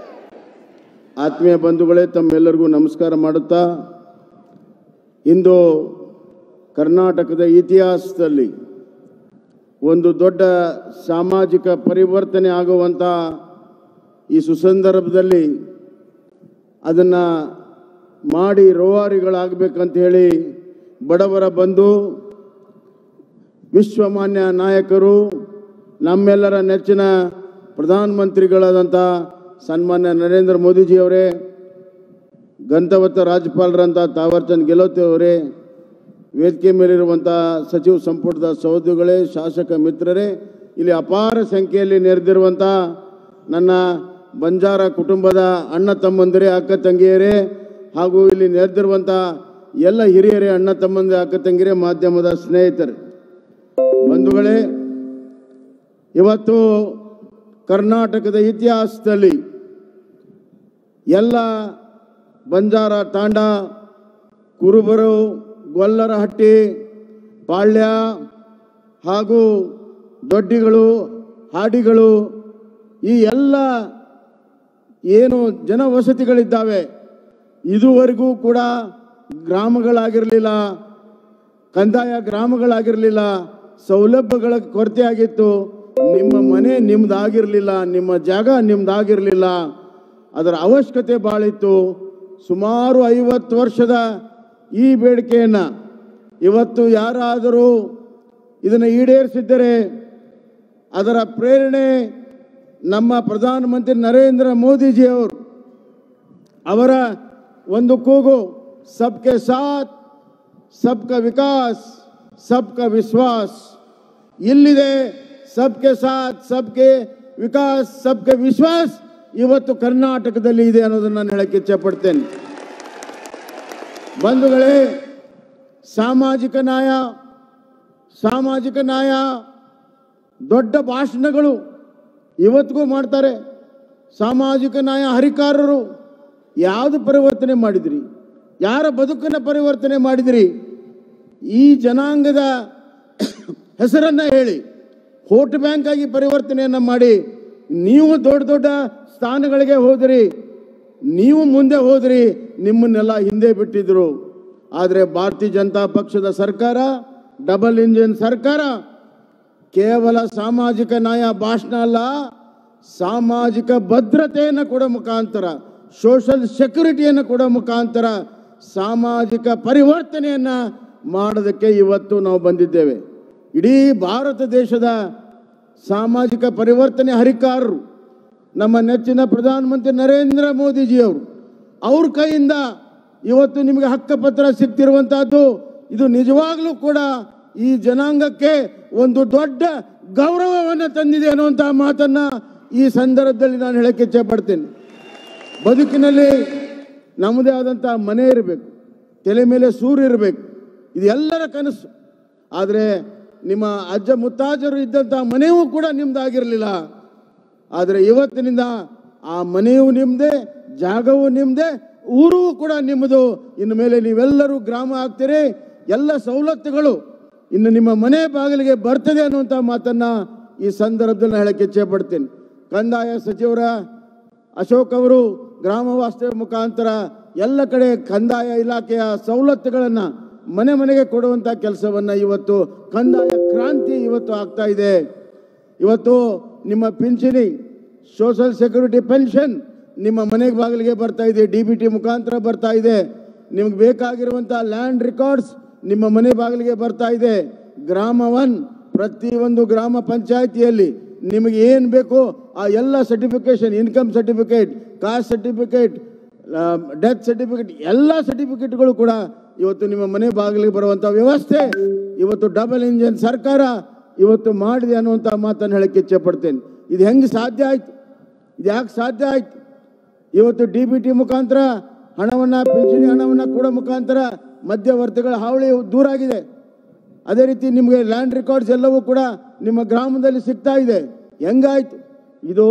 ಆತ್ಮೀಯ ಬಂಧುಗಳೇ, ತಮ್ಮೆಲ್ಲರಿಗೂ ನಮಸ್ಕಾರ ಮಾಡುತ್ತಾ, ಇಂದು ಕರ್ನಾಟಕದ ಇತಿಹಾಸದಲ್ಲಿ ಒಂದು ದೊಡ್ಡ ಸಾಮಾಜಿಕ ಪರಿವರ್ತನೆ ಆಗುವಂಥ ಈ ಸುಸಂದರ್ಭದಲ್ಲಿ ಅದನ್ನು ಮಾಡಿ ರೋವಾರಿಗಳಾಗಬೇಕಂತ ಹೇಳಿ ಬಡವರ ಬಂಧು, ವಿಶ್ವಮಾನ್ಯ ನಾಯಕರು, ನಮ್ಮೆಲ್ಲರ ನೆಚ್ಚಿನ ಪ್ರಧಾನಮಂತ್ರಿಗಳಾದಂಥ ಸನ್ಮಾನ್ಯ ನರೇಂದ್ರ ಮೋದಿಜಿಯವರೇ, ಗಂತವತ್ತ ರಾಜ್ಯಪಾಲರಂಥ ತಾವರ್ಚಂದ್ ಗೆಹ್ಲೋಟ್ ಅವರೇ, ವೇದಿಕೆ ಮೇಲಿರುವಂಥ ಸಚಿವ ಸಂಪುಟದ ಸಹೋದ್ಯೋಗಿಗಳೇ, ಶಾಸಕ ಮಿತ್ರರೇ, ಇಲ್ಲಿ ಅಪಾರ ಸಂಖ್ಯೆಯಲ್ಲಿ ನೆರೆದಿರುವಂಥ ನನ್ನ ಬಂಜಾರ ಕುಟುಂಬದ ಅಣ್ಣ ತಮ್ಮಂದಿರೇ, ಅಕ್ಕ ತಂಗಿಯರೇ, ಹಾಗೂ ಇಲ್ಲಿ ನೆರೆದಿರುವಂಥ ಎಲ್ಲ ಹಿರಿಯರೇ, ಅಣ್ಣ ತಮ್ಮಂದಿರ, ಅಕ್ಕ ತಂಗಿಯರೇ, ಮಾಧ್ಯಮದ ಸ್ನೇಹಿತರೆ, ಬಂಧುಗಳೇ, ಇವತ್ತು ಕರ್ನಾಟಕದ ಇತಿಹಾಸದಲ್ಲಿ ಎಲ್ಲ ಬಂಜಾರ ತಾಂಡ, ಕುರುಬರು, ಗೊಲ್ಲರಹಟ್ಟಿ, ಪಾಳ್ಯ ಹಾಗೂ ದೊಡ್ಡಿಗಳು, ಹಾಡಿಗಳು, ಈ ಎಲ್ಲ ಏನು ಜನವಸತಿಗಳಿದ್ದಾವೆ, ಇದುವರೆಗೂ ಕೂಡ ಗ್ರಾಮಗಳಾಗಿರಲಿಲ್ಲ, ಕಂದಾಯ ಗ್ರಾಮಗಳಾಗಿರಲಿಲ್ಲ, ಸೌಲಭ್ಯಗಳ ಕೊರತೆ ಆಗಿತ್ತು. ನಿಮ್ಮ ಮನೆ ನಿಮ್ದಾಗಿರಲಿಲ್ಲ, ನಿಮ್ಮ ಜಾಗ ನಿಮ್ದಾಗಿರಲಿಲ್ಲ, ಅದರ ಅವಶ್ಯಕತೆ ಭಾಳಿತ್ತು. ಸುಮಾರು 50 ವರ್ಷದ ಈ ಬೇಡಿಕೆಯನ್ನು ಇವತ್ತು ಯಾರಾದರೂ ಇದನ್ನು ಈಡೇರಿಸಿದ್ದರೆ ಅದರ ಪ್ರೇರಣೆ ನಮ್ಮ ಪ್ರಧಾನಮಂತ್ರಿ ನರೇಂದ್ರ ಮೋದಿಜಿಯವರು, ಅವರ ಒಂದು ಕೂಗು ಸಬ್ಕೆ ಸಾಥ್ ಸಬ್ಕಾ ವಿಕಾಸ್ ಸಬ್ಕಾ ವಿಶ್ವಾಸ್ ಇಲ್ಲಿದೆ. ಸಬ್ಕೆ ಸಾಥ್ ಸಬ್ಕೆ ವಿಕಾಸ್ ಸಬ್ಕೆ ವಿಶ್ವಾಸ್ ಇವತ್ತು ಕರ್ನಾಟಕದಲ್ಲಿ ಇದೆ ಅನ್ನೋದನ್ನು ನಾನು ಹೇಳಕ್ಕೆ ಇಚ್ಛೆಪಡ್ತೇನೆ. ಬಂಧುಗಳೇ, ಸಾಮಾಜಿಕ ನ್ಯಾಯ ದೊಡ್ಡ ಭಾಷಣಗಳು ಇವತ್ತಿಗೂ ಮಾಡ್ತಾರೆ. ಸಾಮಾಜಿಕ ನ್ಯಾಯ ಹರಿಕಾರರು ಯಾವುದು ಪರಿವರ್ತನೆ ಮಾಡಿದ್ರಿ? ಯಾರ ಬದುಕನ್ನು ಪರಿವರ್ತನೆ ಮಾಡಿದ್ರಿ? ಈ ಜನಾಂಗದ ಹೆಸರನ್ನು ಹೇಳಿ ವೋಟ್ ಬ್ಯಾಂಕ್ ಆಗಿ ಪರಿವರ್ತನೆಯನ್ನು ಮಾಡಿ ನೀವು ದೊಡ್ಡ ದೊಡ್ಡ ಸ್ಥಾನಗಳಿಗೆ ಹೋದ್ರಿ, ನೀವು ಮುಂದೆ ಹೋದ್ರಿ, ನಿಮ್ಮನ್ನೆಲ್ಲ ಹಿಂದೆ ಬಿಟ್ಟಿದ್ರು. ಆದರೆ ಭಾರತೀಯ ಜನತಾ ಪಕ್ಷದ ಸರ್ಕಾರ, ಡಬಲ್ ಇಂಜಿನ್ ಸರ್ಕಾರ, ಕೇವಲ ಸಾಮಾಜಿಕ ನ್ಯಾಯ ಭಾಷಣ ಅಲ್ಲ, ಸಾಮಾಜಿಕ ಭದ್ರತೆಯನ್ನು ಕೊಡೋ ಮುಖಾಂತರ, ಸೋಷಲ್ ಸೆಕ್ಯೂರಿಟಿಯನ್ನು ಕೊಡೋ ಮುಖಾಂತರ ಸಾಮಾಜಿಕ ಪರಿವರ್ತನೆಯನ್ನು ಮಾಡೋದಕ್ಕೆ ಇವತ್ತು ನಾವು ಬಂದಿದ್ದೇವೆ. ಇಡೀ ಭಾರತ ದೇಶದ ಸಾಮಾಜಿಕ ಪರಿವರ್ತನೆ ಹರಿಕಾರರು ನಮ್ಮ ನೆಚ್ಚಿನ ಪ್ರಧಾನಮಂತ್ರಿ ನರೇಂದ್ರ ಮೋದಿಜಿಯವರು, ಅವ್ರ ಕೈಯಿಂದ ಇವತ್ತು ನಿಮಗೆ ಹಕ್ಕುಪತ್ರ ಸಿಗ್ತಿರುವಂತಹದ್ದು ಇದು ನಿಜವಾಗ್ಲೂ ಕೂಡ ಈ ಜನಾಂಗಕ್ಕೆ ಒಂದು ದೊಡ್ಡ ಗೌರವವನ್ನು ತಂದಿದೆ ಅನ್ನುವಂತಹ ಮಾತನ್ನ ಈ ಸಂದರ್ಭದಲ್ಲಿ ನಾನು ಹೇಳಕ್ಕೆ ಇಚ್ಛೆ ಪಡ್ತೇನೆ. ಬದುಕಿನಲ್ಲಿ ನಮ್ಮದೇ ಆದಂತಹ ಮನೆ ಇರಬೇಕು, ತಲೆ ಮೇಲೆ ಸೂರ್ಯ ಇರಬೇಕು, ಇದು ಎಲ್ಲರ ಕನಸು. ಆದರೆ ನಿಮ್ಮ ಅಜ್ಜ ಮುತ್ತಾಜರು ಇದ್ದಂತಹ ಮನೆಯೂ ಕೂಡ ನಿಮ್ದಾಗಿರಲಿಲ್ಲ. ಆದರೆ ಇವತ್ತಿನಿಂದ ಆ ಮನೆಯೂ ನಿಮ್ಮದೇ, ಜಾಗವೂ ನಿಮ್ಮದೇ, ಊರೂ ಕೂಡ ನಿಮ್ಮದು. ಇನ್ನು ಮೇಲೆ ನೀವೆಲ್ಲರೂ ಗ್ರಾಮ ಆಗ್ತೀರಿ, ಎಲ್ಲ ಸವಲತ್ತುಗಳು ಇನ್ನು ನಿಮ್ಮ ಮನೆ ಬಾಗಿಲಿಗೆ ಬರ್ತದೆ ಅನ್ನುವಂಥ ಮಾತನ್ನು ಈ ಸಂದರ್ಭದಲ್ಲಿ ಹೇಳಕ್ಕೆ ಇಚ್ಛೆ ಪಡ್ತೀನಿ. ಕಂದಾಯ ಸಚಿವರ ಅಶೋಕ್ ಅವರು ಗ್ರಾಮ ವಾಸ್ತವ್ಯ ಮುಖಾಂತರ ಎಲ್ಲ ಕಡೆ ಕಂದಾಯ ಇಲಾಖೆಯ ಸವಲತ್ತುಗಳನ್ನು ಮನೆ ಮನೆಗೆ ಕೊಡುವಂಥ ಕೆಲಸವನ್ನು ಇವತ್ತು ಕಂದಾಯ ಕ್ರಾಂತಿ ಇವತ್ತು ಆಗ್ತಾ ಇದೆ. ಇವತ್ತು ನಿಮ್ಮ ಪಿಂಚಣಿ, ಸೋಷಲ್ ಸೆಕ್ಯೂರಿಟಿ ಪೆನ್ಷನ್ ನಿಮ್ಮ ಮನೆಗೆ ಬಾಗಿಲಿಗೆ ಬರ್ತಾ ಇದೆ, DBT ಮುಖಾಂತರ ಬರ್ತಾ ಇದೆ. ನಿಮ್ಗೆ ಬೇಕಾಗಿರುವಂಥ ಲ್ಯಾಂಡ್ ರೆಕಾರ್ಡ್ಸ್ ನಿಮ್ಮ ಮನೆ ಬಾಗಿಲಿಗೆ ಬರ್ತಾ ಇದೆ. ಗ್ರಾಮ 1 ಪ್ರತಿಯೊಂದು ಗ್ರಾಮ ಪಂಚಾಯಿತಿಯಲ್ಲಿ ನಿಮಗೆ ಏನು ಬೇಕು ಆ ಎಲ್ಲ certification, income certificate, caste certificate, death certificate, ಎಲ್ಲ ಸರ್ಟಿಫಿಕೇಟ್ಗಳು ಕೂಡ ಇವತ್ತು ನಿಮ್ಮ ಮನೆ ಬಾಗಿಲಿಗೆ ಬರುವಂಥ ವ್ಯವಸ್ಥೆ ಇವತ್ತು ಡಬಲ್ ಇಂಜಿನ್ ಸರ್ಕಾರ ಇವತ್ತು ಮಾಡಿದೆ ಅನ್ನುವಂಥ ಮಾತನ್ನು ಹೇಳಕ್ಕೆ ಇಚ್ಛೆ ಪಡ್ತೇನೆ. ಇದು ಹೆಂಗೆ ಸಾಧ್ಯ ಆಯ್ತು? ಇದು ಯಾಕೆ ಸಾಧ್ಯ ಆಯ್ತು? ಇವತ್ತು DBT ಮುಖಾಂತರ ಹಣವನ್ನು, ಪಿಂಚಣಿ ಹಣವನ್ನು ಕೊಡೋ ಮುಖಾಂತರ ಮಧ್ಯವರ್ತಿಗಳ ಹಾವಳಿ ದೂರ ಆಗಿದೆ. ಅದೇ ರೀತಿ ನಿಮಗೆ ಲ್ಯಾಂಡ್ ರೆಕಾರ್ಡ್ಸ್ ಎಲ್ಲವೂ ಕೂಡ ನಿಮ್ಮ ಗ್ರಾಮದಲ್ಲಿ ಸಿಗ್ತಾ ಇದೆ. ಹೆಂಗಾಯ್ತು? ಇದು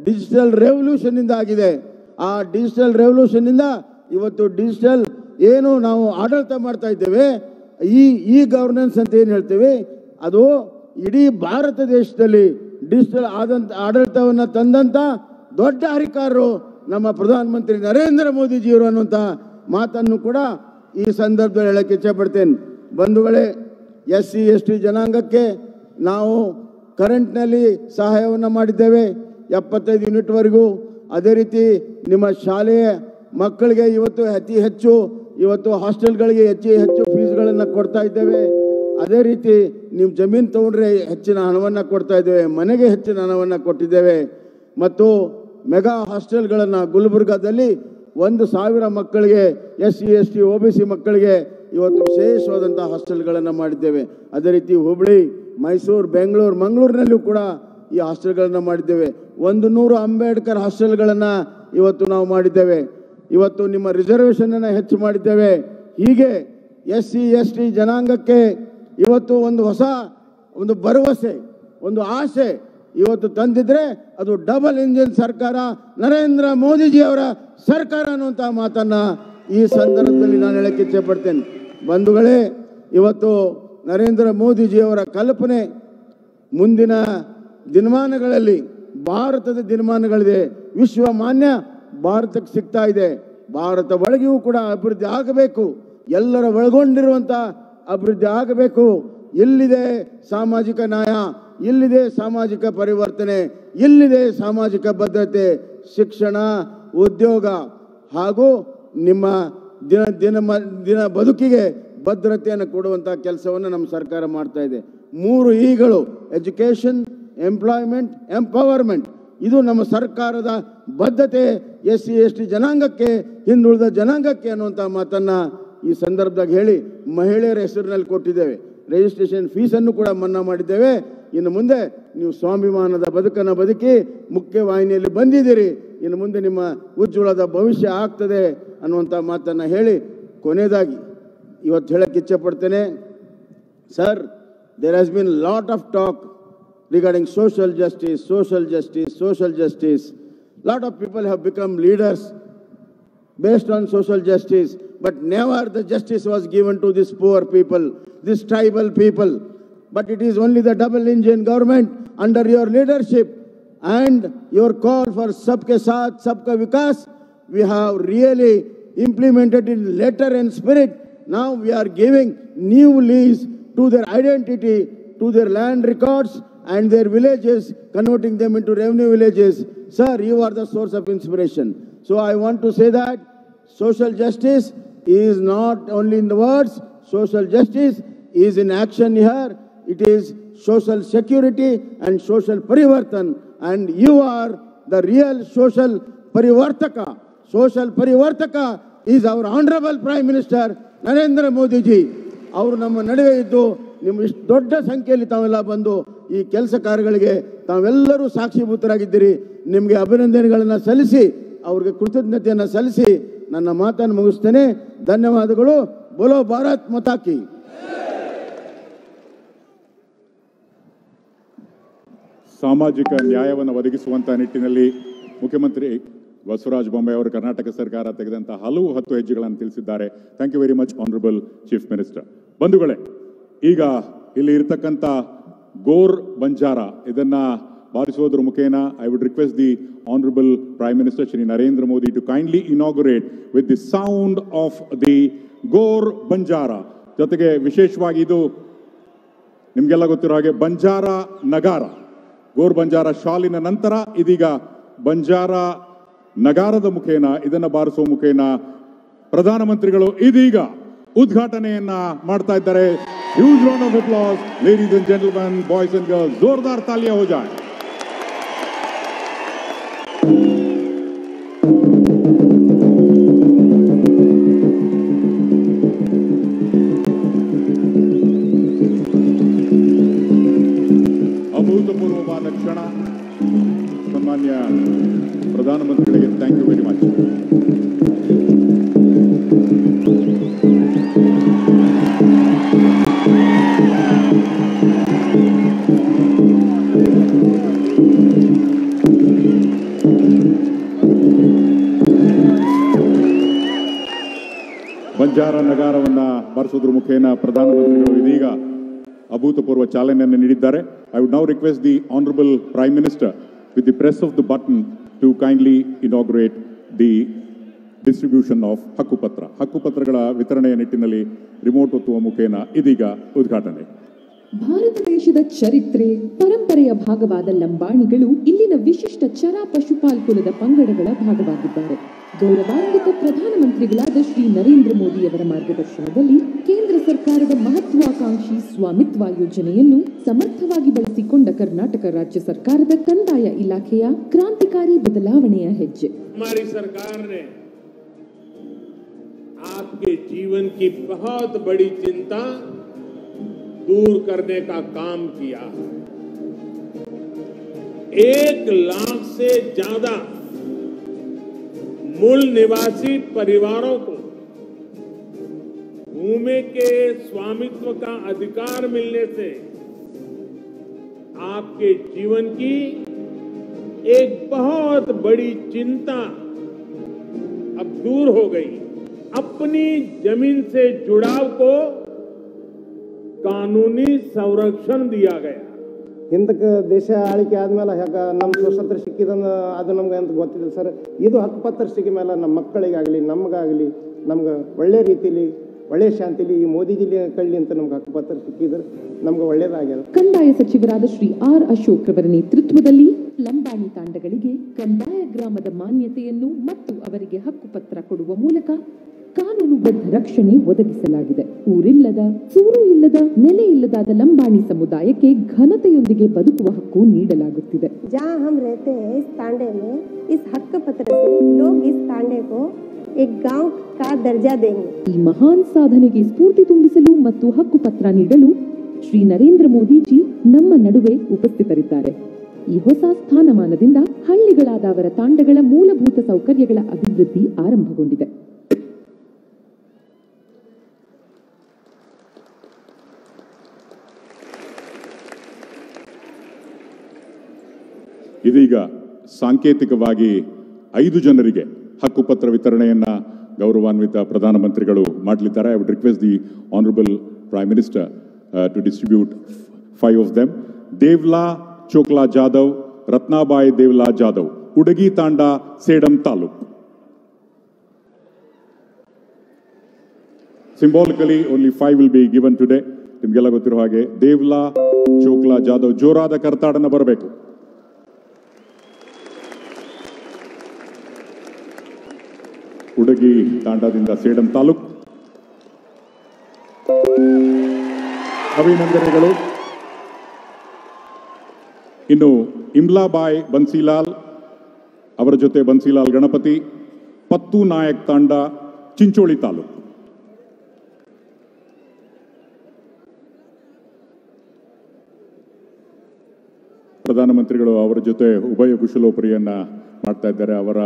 ಡಿಜಿಟಲ್ ರೆವಲ್ಯೂಷನ್ನಿಂದ ಆಗಿದೆ. ಆ ಡಿಜಿಟಲ್ ರೆವಲ್ಯೂಷನ್ನಿಂದ ಇವತ್ತು ಡಿಜಿಟಲ್ ಏನು ನಾವು ಆಡಳಿತ ಮಾಡ್ತಾ ಇದ್ದೇವೆ, ಈ ಗವರ್ನೆನ್ಸ್ ಅಂತ ಏನು ಹೇಳ್ತೇವೆ, ಅದು ಇಡೀ ಭಾರತ ದೇಶದಲ್ಲಿ ಡಿಜಿಟಲ್ ಆಡಳಿತವನ್ನು ತಂದಂಥ ದೊಡ್ಡ ಹರಿಕಾರರು ನಮ್ಮ ಪ್ರಧಾನಮಂತ್ರಿ ನರೇಂದ್ರ ಮೋದಿಜಿಯವರು ಅನ್ನುವಂಥ ಮಾತನ್ನು ಕೂಡ ಈ ಸಂದರ್ಭದಲ್ಲಿ ಹೇಳಕ್ಕೆ ಇಚ್ಛೆಪಡ್ತೇನೆ. ಬಂಧುಗಳೇ, SC ST ಜನಾಂಗಕ್ಕೆ ನಾವು ಕರೆಂಟ್ನಲ್ಲಿ ಸಹಾಯವನ್ನು ಮಾಡಿದ್ದೇವೆ 75 ಯೂನಿಟ್ವರೆಗೂ. ಅದೇ ರೀತಿ ನಿಮ್ಮ ಶಾಲೆಯ ಮಕ್ಕಳಿಗೆ ಇವತ್ತು ಅತಿ ಹೆಚ್ಚು ಇವತ್ತು ಹಾಸ್ಟೆಲ್ಗಳಿಗೆ ಹೆಚ್ಚು ಫೀಸ್ಗಳನ್ನು ಕೊಡ್ತಾ ಇದ್ದೇವೆ. ಅದೇ ರೀತಿ ನೀವು ಜಮೀನು ತಗೊಂಡ್ರೆ ಹೆಚ್ಚಿನ ಹಣವನ್ನು ಕೊಡ್ತಾ ಇದ್ದೇವೆ, ಮನೆಗೆ ಹೆಚ್ಚಿನ ಹಣವನ್ನು ಕೊಟ್ಟಿದ್ದೇವೆ. ಮತ್ತು ಮೆಗಾ ಹಾಸ್ಟೆಲ್ಗಳನ್ನು ಗುಲ್ಬರ್ಗಾದಲ್ಲಿ 1,000 ಮಕ್ಕಳಿಗೆ SC ST OBC ಮಕ್ಕಳಿಗೆ ಇವತ್ತು ವಿಶೇಷವಾದಂಥ ಹಾಸ್ಟೆಲ್ಗಳನ್ನು ಮಾಡಿದ್ದೇವೆ. ಅದೇ ರೀತಿ ಹುಬ್ಬಳ್ಳಿ, ಮೈಸೂರು, ಬೆಂಗಳೂರು, ಮಂಗಳೂರಿನಲ್ಲೂ ಕೂಡ ಈ ಹಾಸ್ಟೆಲ್ಗಳನ್ನು ಮಾಡಿದ್ದೇವೆ. 100 ಅಂಬೇಡ್ಕರ್ ಹಾಸ್ಟೆಲ್ಗಳನ್ನು ಇವತ್ತು ನಾವು ಮಾಡಿದ್ದೇವೆ. ಇವತ್ತು ನಿಮ್ಮ ರಿಸರ್ವೇಷನನ್ನು ಹೆಚ್ಚು ಮಾಡಿದ್ದೇವೆ. ಹೀಗೆ SC ST ಜನಾಂಗಕ್ಕೆ ಇವತ್ತು ಒಂದು ಹೊಸ ಒಂದು ಭರವಸೆ, ಒಂದು ಆಸೆ ಇವತ್ತು ತಂದಿದ್ರೆ ಅದು ಡಬಲ್ ಇಂಜಿನ್ ಸರ್ಕಾರ, ನರೇಂದ್ರ ಮೋದಿಜಿಯವರ ಸರ್ಕಾರ ಅನ್ನುವಂಥ ಮಾತನ್ನು ಈ ಸಂದರ್ಭದಲ್ಲಿ ನಾನು ಹೇಳಕ್ಕೆ ಇಚ್ಛೆ ಪಡ್ತೇನೆ. ಬಂಧುಗಳೇ, ಇವತ್ತು ನರೇಂದ್ರ ಮೋದಿಜಿಯವರ ಕಲ್ಪನೆ ಮುಂದಿನ ದಿನಮಾನಗಳಲ್ಲಿ ಭಾರತದ ದಿನಮಾನಗಳಿದೆ, ವಿಶ್ವಮಾನ್ಯ ಭಾರತಕ್ಕೆ ಸಿಗ್ತಾ ಇದೆ. ಭಾರತ ಒಳಗೆಯೂ ಕೂಡ ಅಭಿವೃದ್ಧಿ ಆಗಬೇಕು, ಎಲ್ಲರ ಒಳಗೊಂಡಿರುವಂಥ ಅಭಿವೃದ್ಧಿ ಆಗಬೇಕು. ಇಲ್ಲಿದೆ ಸಾಮಾಜಿಕ ನ್ಯಾಯ, ಇಲ್ಲಿದೆ ಸಾಮಾಜಿಕ ಪರಿವರ್ತನೆ, ಇಲ್ಲಿದೆ ಸಾಮಾಜಿಕ ಭದ್ರತೆ, ಶಿಕ್ಷಣ, ಉದ್ಯೋಗ ಹಾಗೂ ನಿಮ್ಮ ದಿನ ಬದುಕಿಗೆ ಭದ್ರತೆಯನ್ನು ಕೊಡುವಂಥ ಕೆಲಸವನ್ನು ನಮ್ಮ ಸರ್ಕಾರ ಮಾಡ್ತಾ ಇದೆ. 3 ಇಗಳು ಎಜುಕೇಷನ್, ಎಂಪ್ಲಾಯ್ಮೆಂಟ್, ಎಂಪವರ್ಮೆಂಟ್. ಇದು ನಮ್ಮ ಸರ್ಕಾರದ ಬದ್ಧತೆ SC ST ಜನಾಂಗಕ್ಕೆ, ಹಿಂದುಳಿದ ಜನಾಂಗಕ್ಕೆ ಅನ್ನುವಂಥ ಮಾತನ್ನು ಈ ಸಂದರ್ಭದಾಗ ಹೇಳಿ ಮಹಿಳೆಯರ ಹೆಸರಿನಲ್ಲಿ ಕೊಟ್ಟಿದ್ದೇವೆ. ರಿಜಿಸ್ಟ್ರೇಷನ್ ಫೀಸನ್ನು ಕೂಡ ಮನ್ನಾ ಮಾಡಿದ್ದೇವೆ. ಇನ್ನು ಮುಂದೆ ನೀವು ಸ್ವಾಭಿಮಾನದ ಬದುಕನ್ನು ಬದುಕಿ ಮುಖ್ಯವಾಹಿನಿಯಲ್ಲಿ ಬಂದಿದ್ದೀರಿ. ಇನ್ನು ಮುಂದೆ ನಿಮ್ಮ ಉಜ್ವಲದ ಭವಿಷ್ಯ ಆಗ್ತದೆ ಅನ್ನುವಂಥ ಮಾತನ್ನು ಹೇಳಿ ಕೊನೆಯದಾಗಿ ಇವತ್ತು ಹೇಳಕ್ಕೆ ಇಚ್ಛೆ ಪಡ್ತೇನೆ. Sir, there has been lot of talk regarding social justice, social justice, social justice. Lot of people have become leaders based on social justice, but never the justice was given to these poor people, these tribal people. But it is only the double engine government under your leadership and your call for Sabke Saath, Sabka Vikas. We have really implemented in letter and spirit. Now we are giving new lease to their identity, to their land records and their villages, converting them into revenue villages. Sir, you are the source of inspiration. So I want to say that social justice is not only in the words, social justice is in action here. It is social security and social parivartan, and you are the real social parivartaka. Social parivartaka is our honorable Prime Minister Narendra Modi ji. ಅವರು ನಮ್ಮ ನಡುವೆ ಇದ್ದು ನಿಮ್ಮ ಇಷ್ಟು ದೊಡ್ಡ ಸಂಖ್ಯೆಯಲ್ಲಿ ತಾವೆಲ್ಲ ಬಂದು ಈ ಕೆಲಸ ಕಾರ್ಯಗಳಿಗೆ ತಾವೆಲ್ಲರೂ ಸಾಕ್ಷಿಭೂತರಾಗಿದ್ದೀರಿ. ನಿಮಗೆ ಅಭಿನಂದನೆಗಳನ್ನು ಸಲ್ಲಿಸಿ, ಅವ್ರಿಗೆ ಕೃತಜ್ಞತೆಯನ್ನು ಸಲ್ಲಿಸಿ ನನ್ನ ಮಾತನ್ನು ಮುಗಿಸ್ತೇನೆ. ಧನ್ಯವಾದಗಳು. ಬೋಲೋ ಭಾರತ್ ಮಾತಾ ಕಿ. ಸಾಮಾಜಿಕ ನ್ಯಾಯವನ್ನು ಒದಗಿಸುವಂಥ ನಿಟ್ಟಿನಲ್ಲಿ ಮುಖ್ಯಮಂತ್ರಿ ಬಸವರಾಜ ಬೊಮ್ಮಾಯಿ ಅವರು ಕರ್ನಾಟಕ ಸರ್ಕಾರ ತೆಗೆದಂಥ ಹಲವು 10 ಹೆಜ್ಜೆಗಳನ್ನು ತಿಳಿಸಿದ್ದಾರೆ. Thank you very much honourable chief minister. ಬಂಧುಗಳೇ, ಈಗ ಇಲ್ಲಿ ಇರತಕ್ಕಂಥ ಗೋರ್ ಬಂಜಾರ ಇದನ್ನ ಬಾರಿಸುವುದರ ಮುಖೇನ I would request the honourable prime minister Shri Narendra Modi to kindly inaugurate with the sound of the Gor Banjara. ಜೊತೆಗೆ ವಿಶೇಷವಾಗಿ ಇದು ನಿಮಗೆಲ್ಲ ಗೊತ್ತಿರೋ ಹಾಗೆ ಬಂಜಾರ ನಗಾರ, ಗೋರ್ ಬಂಜಾರ ಶಾಲಿನ ನಂತರ ಇದೀಗ ಬಂಜಾರ ನಗಾರದ ಮುಖೇನ ಇದನ್ನು ಬಾರಿಸುವ ಮುಖೇನ ಪ್ರಧಾನಮಂತ್ರಿಗಳು ಇದೀಗ ಉದ್ಘಾಟನೆಯನ್ನ ಮಾಡ್ತಾ ಇದ್ದಾರೆ. Huge round of applause ladies and gentleman, boys and girls, ಜೋರ್ದಾರ್ ತಾಲಿಯಾ ಹೋ ಜಾಯ್. ಅಭೂತಪೂರ್ವವಾದ ಕ್ಷಣ. ಸನ್ಮಾನ್ಯ ಪ್ರಧಾನಮಂತ್ರಿಗಳಿಗೆ thank you very much. Banjara ನಗಾರವನ್ನ ಬಾರಿಸೋದ್ರ ಮುಖೇನ ಪ್ರಧಾನಮಂತ್ರಿಗಳು ಇದೀಗ ಅಭೂತಪೂರ್ವ ಚಾಲನೆಯನ್ನು ನೀಡಿದ್ದಾರೆ. I would now request the honourable prime minister with the press of the button to kindly inaugurate the distribution of ಹಕ್ಕುಪತ್ರ. ಹಕ್ಕುಪತ್ರಗಳ ವಿತರಣೆಯ ನಿಟ್ಟಿನಲ್ಲಿ ರಿಮೋಟ್ ಒತ್ತುವ ಮುಖೇನ ಇದೀಗ ಉದ್ಘಾಟನೆ. ಭಾರತ ದೇಶದ ಚರಿತ್ರೆ, ಪರಂಪರೆಯ ಭಾಗವಾದ ಲಂಬಾಣಿಗಳು ಇಲ್ಲಿನ ವಿಶಿಷ್ಟ ಚರ ಪಶುಪಾಲ್ಕುಲದ ಪಂಗಡಗಳ ಭಾಗವಾಗಿದ್ದಾರೆ. ಗೌರವಾನ್ವಿತ ಪ್ರಧಾನಮಂತ್ರಿಗಳಾದ ಶ್ರೀ ನರೇಂದ್ರ ಮೋದಿಯವರ ಮಾರ್ಗದರ್ಶನದಲ್ಲಿ ಕೇಂದ್ರ ಸರ್ಕಾರದ ಮಹತ್ವಾಕಾಂಕ್ಷಿ ಸ್ವಾಮಿತ್ವ ಯೋಜನೆಯನ್ನು ಸಮರ್ಥವಾಗಿ ಬಳಸಿಕೊಂಡ ಕರ್ನಾಟಕ ರಾಜ್ಯ ಸರ್ಕಾರದ ಕಂದಾಯ ಇಲಾಖೆಯ ಕ್ರಾಂತಿಕಾರಿ ಬದಲಾವಣೆಯ ಹೆಜ್ಜೆ. हमारी सरकार ने आपके जीवन की बहुत बड़ी चिंता दूर करने का काम किया है. 1 लाख से ज्यादा मूल निवासी परिवारों को भूमि के स्वामित्व का अधिकार मिलने से आपके जीवन की एक बहुत बड़ी चिंता अब दूर हो गई. अपनी जमीन से जुड़ाव को कानूनी संरक्षण दिया गया. ಹಿಂದಕ್ಕೆ ದೇಶ ಆಳಿಕೆ ಆದ್ಮೇಲೆ ನಮ್ಮ ಸ್ವತಂತ್ರ ಸಿಕ್ಕಿದಂದು ಅದು ನಮ್ಗೆ ಅಂತ ಗೊತ್ತಿದೆ ಸರ್. ಇದು ಹಕ್ಕುಪತ್ರ ಸಿಕ್ಕ ಮೇಲೆ ನಮ್ಮ ಮಕ್ಕಳಿಗಾಗಲಿ ನಮಗಾಗಲಿ ನಮ್ಗೆ ಒಳ್ಳೆ ರೀತಿಲಿ ಒಳ್ಳೆ ಶಾಂತಿಲಿ ಈ ಮೋದಿಜಿಲಿ ಕಳ್ಳಿ ಅಂತ ನಮ್ಗೆ ಹಕ್ಕುಪತ್ರ ಸಿಕ್ಕಿದ್ರೆ ನಮ್ಗೆ ಒಳ್ಳೇದಾಗ್ಯದ. ಕಂದಾಯ ಸಚಿವರಾದ ಶ್ರೀ ಆರ್ ಅಶೋಕ್ ರವರ ನೇತೃತ್ವದಲ್ಲಿ ಲಂಬಾಣಿ ತಾಂಡಗಳಿಗೆ ಕಂದಾಯ ಗ್ರಾಮದ ಮಾನ್ಯತೆಯನ್ನು ಮತ್ತು ಅವರಿಗೆ ಹಕ್ಕುಪತ್ರ ಕೊಡುವ ಮೂಲಕ ಕಾನೂನುಬದ್ಧ ರಕ್ಷಣೆ ಒದಗಿಸಲಾಗಿದೆ. ಊರಿಲ್ಲದ, ಸೂರು ಇಲ್ಲದ, ನೆಲೆ ಇಲ್ಲದಾದ ಲಂಬಾಣಿ ಸಮುದಾಯಕ್ಕೆ ಘನತೆಯೊಂದಿಗೆ ಬದುಕುವ ಹಕ್ಕು ನೀಡಲಾಗುತ್ತಿದೆ. जहाँ हम रहते हैं इस तांडे में, इस हक पत्र से लोग इस तांडे को एक गांव का दर्जा देंगे. ಈ ಮಹಾನ್ ಸಾಧನೆಗೆ ಸ್ಫೂರ್ತಿ ತುಂಬಿಸಲು ಮತ್ತು ಹಕ್ಕುಪತ್ರ ನೀಡಲು ಶ್ರೀ ನರೇಂದ್ರ ಮೋದಿಜಿ ನಮ್ಮ ನಡುವೆ ಉಪಸ್ಥಿತರಿದ್ದಾರೆ. ಈ ಹೊಸ ಸ್ಥಾನಮಾನದಿಂದ ಹಳ್ಳಿಗಳಾದ ಅವರ ತಾಂಡಗಳ ಮೂಲಭೂತ ಸೌಕರ್ಯಗಳ ಅಭಿವೃದ್ಧಿ ಆರಂಭಗೊಂಡಿದೆ. ಇದೀಗ ಸಾಂಕೇತಿಕವಾಗಿ 5 ಜನರಿಗೆ ಹಕ್ಕುಪತ್ರ ವಿತರಣೆಯನ್ನ ಗೌರವಾನ್ವಿತ ಪ್ರಧಾನಮಂತ್ರಿಗಳು ಮಾಡಲಿದ್ದಾರೆ. I would request the honourable prime minister to distribute 5 of them. Devla Chokla Jadhav, Ratnabai Devla Jadhav, Udagi Tanda, Sedam taluk. Symbolically only 5 will be given today. ನಿಮಗೆಲ್ಲ ಗೊತ್ತಿರೋ ಹಾಗೆ ದೇವ್ಲಾ ಚೋಕ್ಲಾ ಜಾಧವ್, ಜೋರಾದ ಕರ್ತಾಡನ ಬರಬೇಕು. ಉಡಗಿ ತಾಂಡದಿಂದ ಸೇಡಂ ತಾಲೂಕ್. ಅಭಿನಂದನೆಗಳು. ಇನ್ನು ಇಮ್ಲಾಬಾಯ್ ಬನ್ಸಿಲಾಲ್, ಅವರ ಜೊತೆ ಬನ್ಸಿಲಾಲ್ ಗಣಪತಿ, ಪತ್ತು ನಾಯಕ್ ತಾಂಡ, ಚಿಂಚೋಳಿ ತಾಲೂಕು. ಪ್ರಧಾನಮಂತ್ರಿಗಳು ಅವರ ಜೊತೆ ಉಭಯ ಕುಶಲೋಪರಿಯನ್ನ ಮಾಡ್ತಾ ಇದ್ದಾರೆ. ಅವರ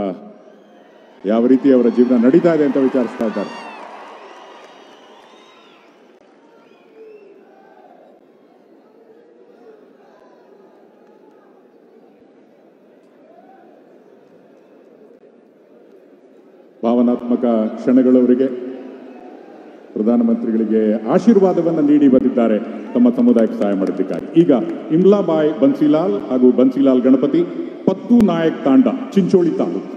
ಯಾವ ರೀತಿ ಅವರ ಜೀವನ ನಡೀತಾ ಇದೆ ಅಂತ ವಿಚಾರಿಸ್ತಾ ಇದ್ದಾರೆ. ಭಾವನಾತ್ಮಕ ಕ್ಷಣಗಳವರಿಗೆ ಪ್ರಧಾನಮಂತ್ರಿಗಳಿಗೆ ಆಶೀರ್ವಾದವನ್ನು ನೀಡಿ ಬಂದಿದ್ದಾರೆ ತಮ್ಮ ಸಮುದಾಯಕ್ಕೆ ಸಹಾಯ ಮಾಡಿದ್ದಕ್ಕಾಗಿ. ಈಗ ಇಮ್ಲಾಬಾಯ್ ಬನ್ಸಿಲಾಲ್ ಹಾಗೂ ಬನ್ಸಿಲಾಲ್ ಗಣಪತಿ, ಪತ್ತು ನಾಯಕ್ ತಾಂಡ, ಚಿಂಚೋಳಿ ತಾಲೂಕು.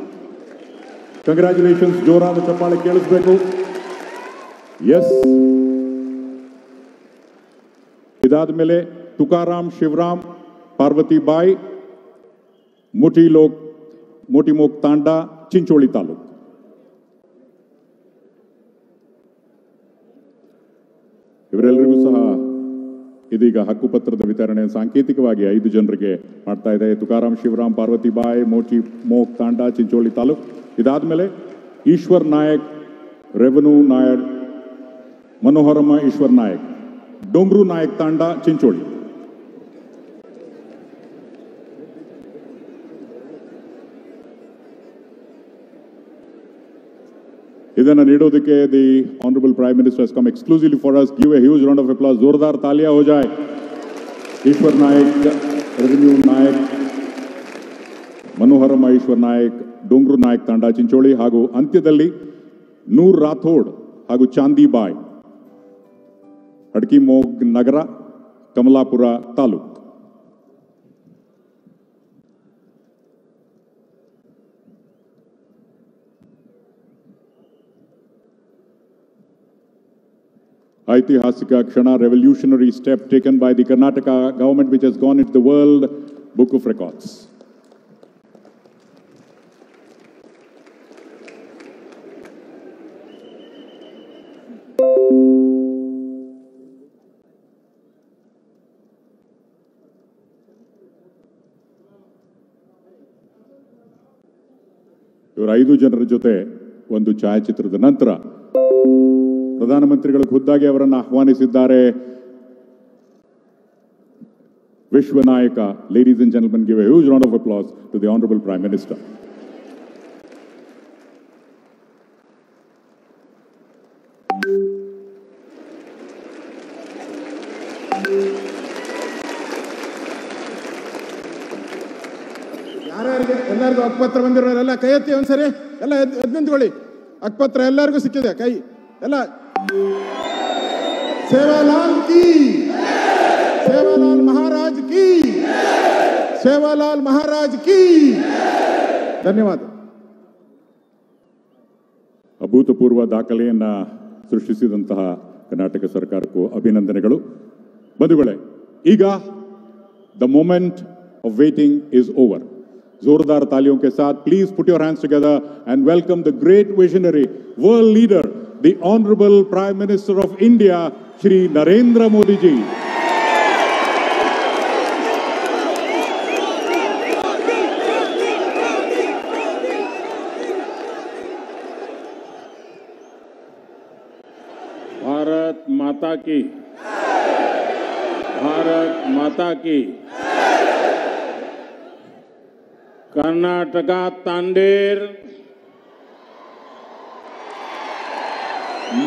ಕಂಗ್ರ್ಯಾಚುಲೇಷನ್ಸ್. ಜೋರಾದ ಚಪ್ಪಾಳೆ ಕೇಳಿಸ್ಬೇಕು. ಎಸ್, ಇದಾದ ಮೇಲೆ ತುಕಾರಾಮ್ ಶಿವರಾಮ್ ಪಾರ್ವತಿಬಾಯಿ ಮೋಟಿಮೋಕ್ ತಾಂಡಾ ಚಿಂಚೋಳಿ ತಾಲೂಕು. ಇವರೆಲ್ಲರಿಗೂ ಸಹ ಇದೀಗ ಹಕ್ಕುಪತ್ರದ ವಿತರಣೆ ಸಾಂಕೇತಿಕವಾಗಿ 5 ಜನರಿಗೆ ಮಾಡ್ತಾ ಇದೆ. ತುಕಾರಾಮ್ ಶಿವರಾಮ್ ಪಾರ್ವತಿಬಾಯಿ ಮೋಟಿಮೋಕ್ ತಾಂಡಾ ಚಿಂಚೋಳಿ ತಾಲೂಕು. ಇದಾದ್ಮೇಲೆ ಈಶ್ವರ್ ನಾಯಕ್ ರೆವನು ನಾಯರ್ ಮನೋಹರಮ್ಮ ಈಶ್ವರ್ ನಾಯಕ್ ಡೋಂಗ್ರು ನಾಯಕ್ ತಾಂಡಾ ಚಿಂಚೋಳಿ. ಇದನ್ನು ನೀಡೋದಕ್ಕೆ the honourable prime minister has come exclusively for us. Give a huge round of applause. जोरदार तालियां हो जाए. ईश्वर नायक रेवेन्यू नायक ಮನೋಹರಮ್ಮ ಈಶ್ವರ್ ನಾಯಕ್ ಡೋಂಗ್ರು ನಾಯಕ್ ತಾಂಡಾ ಚಿಂಚೋಳಿ ಹಾಗೂ ಅಂತ್ಯದಲ್ಲಿ ನೂರ್ ರಾಥೋಡ್ ಹಾಗೂ ಚಾಂದಿಬಾಯ್ ಅಡ್ಕಿಮೋಗ್ ನಗರ ಕಮಲಾಪುರ ತಾಲೂಕು. ಐತಿಹಾಸಿಕ ಕ್ಷಣ, revolutionary step taken by the Karnataka government which has gone into the World Book of Records. ಇವರು 5 ಜನರ ಜೊತೆ ಒಂದು ಛಾಯಾಚಿತ್ರದ ನಂತರ ಪ್ರಧಾನಮಂತ್ರಿಗಳು ಖುದ್ದಾಗಿ ಅವರನ್ನು ಆಹ್ವಾನಿಸಿದ್ದಾರೆ. ವಿಶ್ವ ನಾಯಕ, ladies and gentlemen, give a huge round of applause to the honourable prime minister. ಯಾರ್ಯಾರಿಗೆ ಎಲ್ಲರಿಗೂ ಹಕ್ಕುಪತ್ರ ಬಂದಿರೋರೆಲ್ಲ ಕೈ ಎತ್ತಿ ಒಂದ್ಸರಿ, ಎಲ್ಲ ಎದ್ದು ನಿಂತ್ಕೊಳ್ಳಿ. ಹಕ್ಕುಪತ್ರ ಎಲ್ಲರಿಗೂ ಸಿಕ್ಕಿದೆ, ಕೈ ಎಲ್ಲ. ಸೇವಾಲಾಲ್ ಕಿ, ಸೇವಾಲಾಲ್ ಮಹಾರಾಜ್ ಕಿ, ಸೇವಾಲಾಲ್ ಮಹಾರಾಜ್ ಕಿ. ಧನ್ಯವಾದ. ಅಭೂತಪೂರ್ವ ದಾಖಲೆಯನ್ನ ಸೃಷ್ಟಿಸಿದಂತಹ ಕರ್ನಾಟಕ ಸರ್ಕಾರಕ್ಕೂ ಅಭಿನಂದನೆಗಳು. ಬಂಧುಗಳೇ, ಈಗ the moment of waiting is over. जोरदार तालियों के साथ please put your hands together and welcome the great visionary world leader the honourable prime minister of India Shri Narendra Modi ji. Bharat माता की, भारत माता की. कर्नाटका तांडेर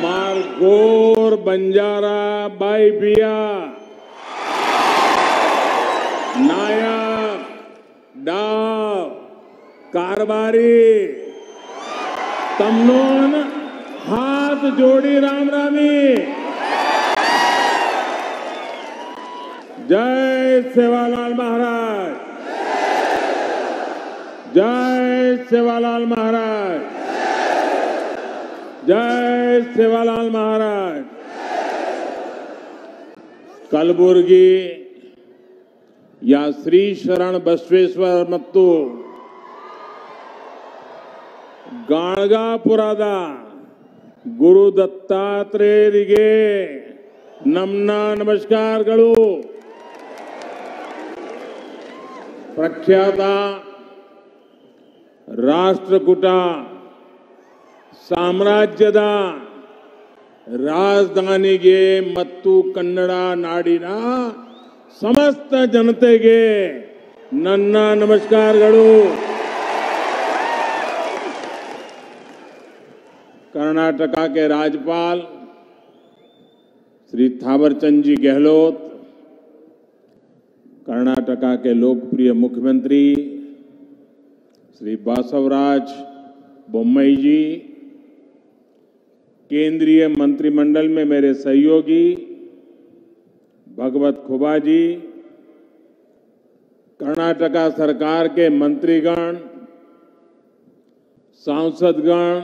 मारगोर बंजारा बाईबिया नायक डाव कारबारी तमनोन हाथ जोड़ी राम रामी. जय सेवालाल महाराज, जय सेवालाल महाराज, जय सेवालाल महाराज. कलबुर्गी या श्री शरण बसवेश्वर ಮತ್ತು ಗಾಣಗಾಪುರದ ಗುರು ದತ್ತಾತ್ರೇಯರಿಗೆ ನಮ್ಮ ನಮಸ್ಕಾರಗಳು. ಪ್ರಖ್ಯಾತ ರಾಷ್ಟ್ರಕೂಟ ಸಾಮ್ರಾಜ್ಯದ ರಾಜಧಾನಿಗೆ ಮತ್ತು ಕನ್ನಡ ನಾಡಿನ ಸಮಸ್ತ ಜನತೆಗೆ ನನ್ನ ನಮಸ್ಕಾರಗಳು. कर्नाटका के राज्यपाल श्री थावरचंद जी गहलोत, कर्नाटका के लोकप्रिय मुख्यमंत्री श्री बासवराज बोम्मई जी, केंद्रीय मंत्रिमंडल में मेरे सहयोगी भगवत खुबा जी, कर्नाटका सरकार के मंत्रीगण, सांसदगण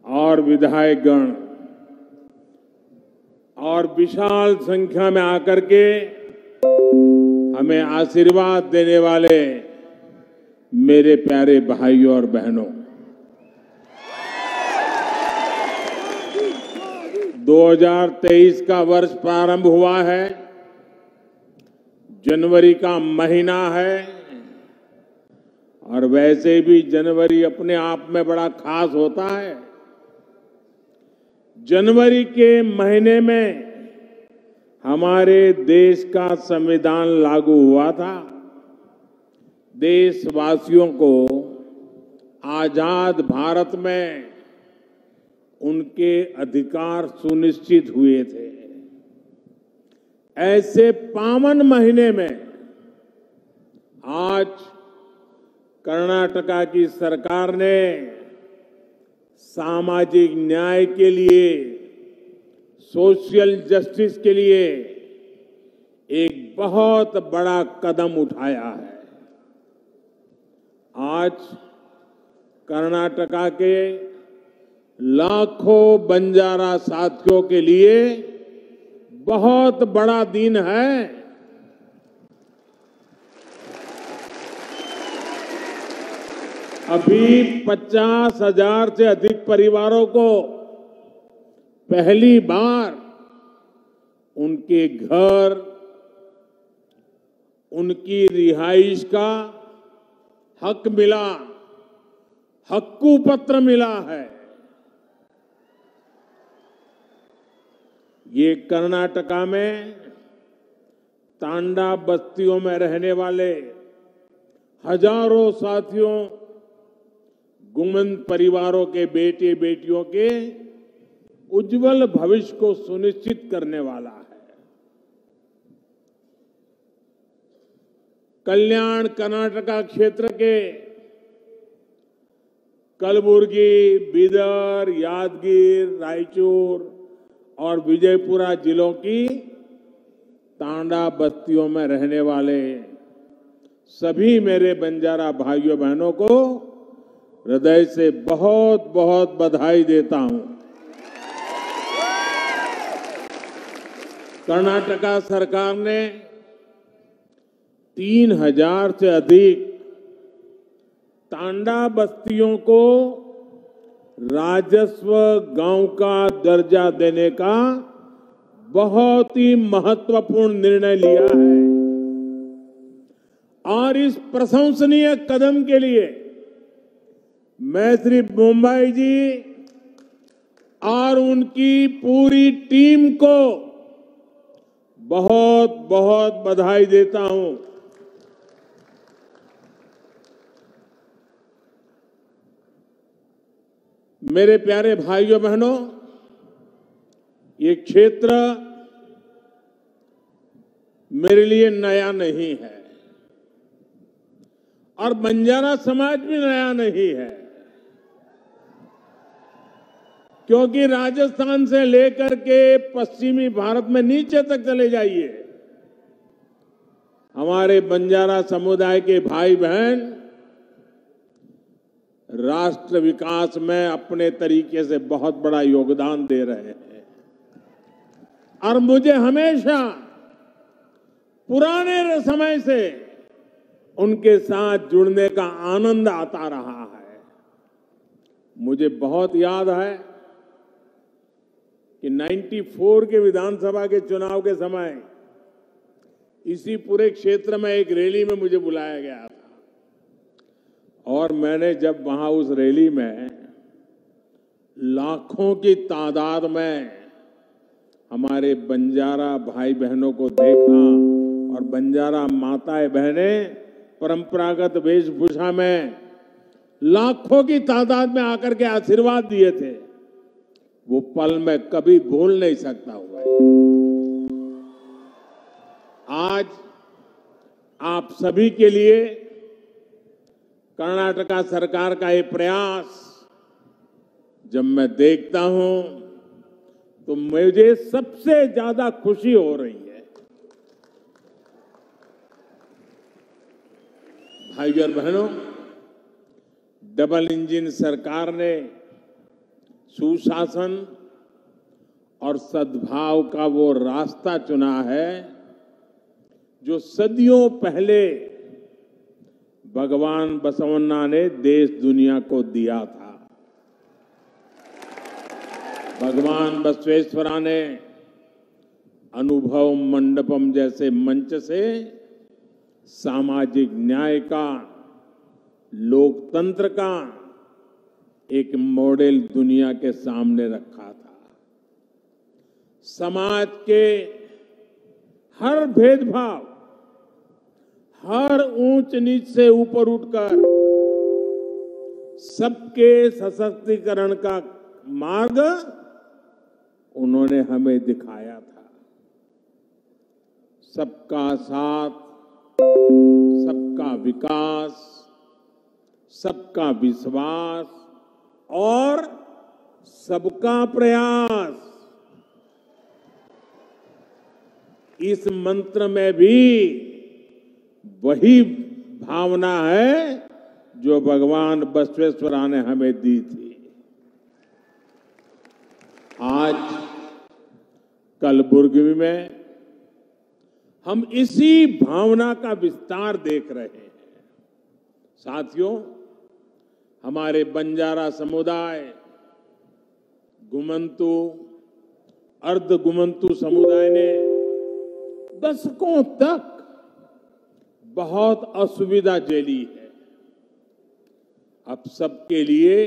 और विधायकगण, और विशाल संख्या में आकर के हमें आशीर्वाद देने वाले मेरे प्यारे भाइयों और बहनों, 2023 का वर्ष प्रारंभ हुआ है। जनवरी का महीना है और वैसे भी जनवरी अपने आप में बड़ा खास होता है। जनवरी के महीने में हमारे देश का संविधान लागू हुआ था। देशवासियों को आजाद भारत में उनके अधिकार सुनिश्चित हुए थे। ऐसे पावन महीने में आज कर्नाटका की सरकार ने सामाजिक न्याय के लिए, सोशल जस्टिस के लिए एक बहुत बड़ा कदम उठाया है। आज कर्नाटका के लाखों बंजारा साथियों के लिए बहुत बड़ा दिन है। अभी 50,000 से अधिक परिवारों को पहली बार उनके घर, उनकी रिहाइश का हक मिला, हक्कू पत्र मिला है। ये कर्नाटका में तांडा बस्तियों में रहने वाले हजारों साथियों, गुमन परिवारों के बेटे बेटियों के उज्जवल भविष्य को सुनिश्चित करने वाला है। कल्याण कर्नाटका क्षेत्र के कलबुर्गी, बीदर, यादगीर, रायचूर और विजयपुरा जिलों की तांडा बस्तियों में रहने वाले सभी मेरे बंजारा भाइयों बहनों को हृदय से बहुत बहुत बधाई देता हूं। कर्नाटका सरकार ने 3,000 से अधिक तांडा बस्तियों को राजस्व गांव का दर्जा देने का बहुत ही महत्वपूर्ण निर्णय लिया है और इस प्रशंसनीय कदम के लिए मैं श्री मुंबई जी और उनकी पूरी टीम को बहुत बहुत बधाई देता हूं। मेरे प्यारे भाइयों बहनों, ये क्षेत्र मेरे लिए नया नहीं है और बंजारा समाज भी नया नहीं है, क्योंकि राजस्थान से लेकर के पश्चिमी भारत में नीचे तक चले जाइए, हमारे बंजारा समुदाय के भाई बहन राष्ट्र विकास में अपने तरीके से बहुत बड़ा योगदान दे रहे हैं और मुझे हमेशा पुराने समय से उनके साथ जुड़ने का आनंद आता रहा है। मुझे बहुत याद है कि 94 के विधानसभा के चुनाव के समय इसी पूरे क्षेत्र में एक रैली में मुझे बुलाया गया था और मैंने जब वहां उस रैली में लाखों की तादाद में हमारे बंजारा भाई बहनों को देखा और बंजारा माताएं बहनें परंपरागत वेशभूषा में लाखों की तादाद में आकर के आशीर्वाद दिए थे, वो पल मैं कभी भूल नहीं सकता हूं। आज आप सभी के लिए कर्नाटका सरकार का ये प्रयास जब मैं देखता हूं तो मुझे सबसे ज्यादा खुशी हो रही है। भाइयों और बहनों, डबल इंजन सरकार ने सुशासन और सद्भाव का वो रास्ता चुना है जो सदियों पहले भगवान बसवन्ना ने देश दुनिया को दिया था। भगवान बसवेश्वरा ने अनुभव मंडपम जैसे मंच से सामाजिक न्याय का, लोकतंत्र का एक मॉडल दुनिया के सामने रखा था। समाज के हर भेदभाव, हर ऊंच नीच से ऊपर उठकर सबके सशक्तिकरण का मार्ग उन्होंने हमें दिखाया था। सबका साथ, सबका विकास, सबका विश्वास और सबका प्रयास, इस मंत्र में भी वही भावना है जो भगवान बसवेश्वरा ने हमें दी थी। आज कलबुर्गी में हम इसी भावना का विस्तार देख रहे हैं। साथियों, हमारे बंजारा समुदाय, गुमंतु, अर्ध गुमंतु समुदाय ने दशकों तक बहुत असुविधा झेली है। अब सबके लिए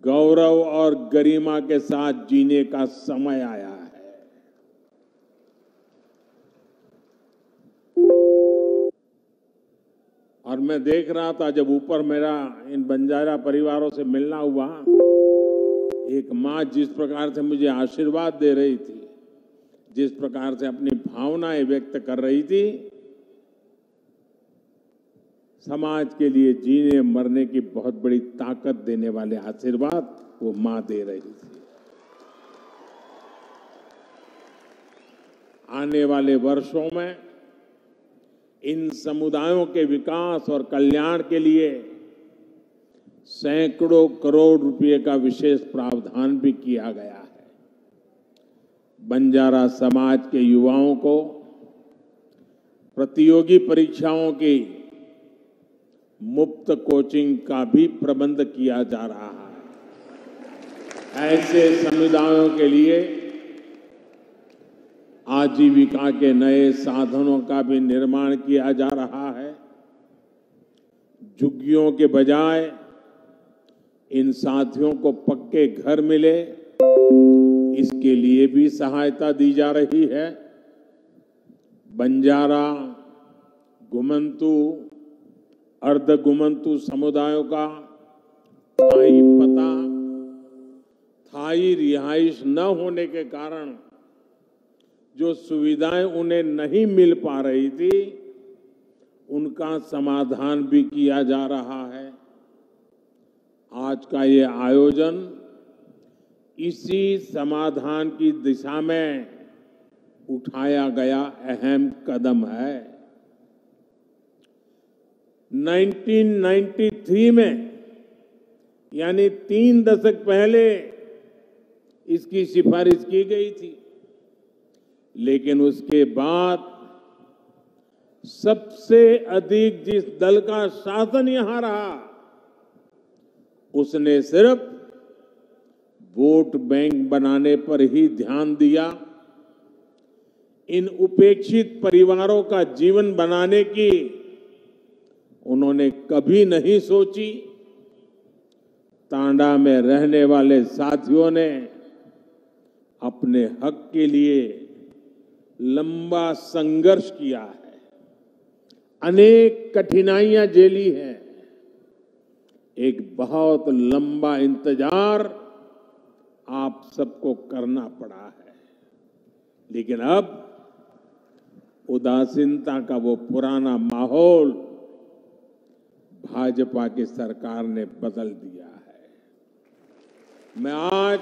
गौरव और गरिमा के साथ जीने का समय आया है। और मैं देख रहा था जब ऊपर मेरा इन बंजारा परिवारों से मिलना हुआ, एक मां जिस प्रकार से मुझे आशीर्वाद दे रही थी, जिस प्रकार से अपनी भावनाएं व्यक्त कर रही थी, समाज के लिए जीने मरने की बहुत बड़ी ताकत देने वाले आशीर्वाद वो मां दे रही थी। आने वाले वर्षों में इन समुदायों के विकास और कल्याण के लिए सैकड़ों करोड़ रुपए का विशेष प्रावधान भी किया गया है। बंजारा समाज के युवाओं को प्रतियोगी परीक्षाओं की मुफ्त कोचिंग का भी प्रबंध किया जा रहा है। ऐसे समुदायों के लिए आजीविका के नए साधनों का भी निर्माण किया जा रहा है। झुग्गियों के बजाय इन साथियों को पक्के घर मिले, इसके लिए भी सहायता दी जा रही है। बंजारा, गुमंतु, अर्ध गुमंतु समुदायों का स्थायी पता, स्थायी रिहाइश न होने के कारण जो सुविधाएं उन्हें नहीं मिल पा रही थी, उनका समाधान भी किया जा रहा है। आज का ये आयोजन इसी समाधान की दिशा में उठाया गया अहम कदम है। 1993 में, यानी 3 दशक पहले इसकी सिफारिश की गई थी, लेकिन उसके बाद सबसे अधिक जिस दल का शासन यहां रहा, उसने सिर्फ वोट बैंक बनाने पर ही ध्यान दिया। इन उपेक्षित परिवारों का जीवन बनाने की उन्होंने कभी नहीं सोची। तांडा में रहने वाले साथियों ने अपने हक के लिए लंबा संघर्ष किया है, अनेक कठिनाइयां झेली हैं। एक बहुत लंबा इंतजार आप सबको करना पड़ा है, लेकिन अब उदासीनता का वो पुराना माहौल भाजपा की सरकार ने बदल दिया है। मैं आज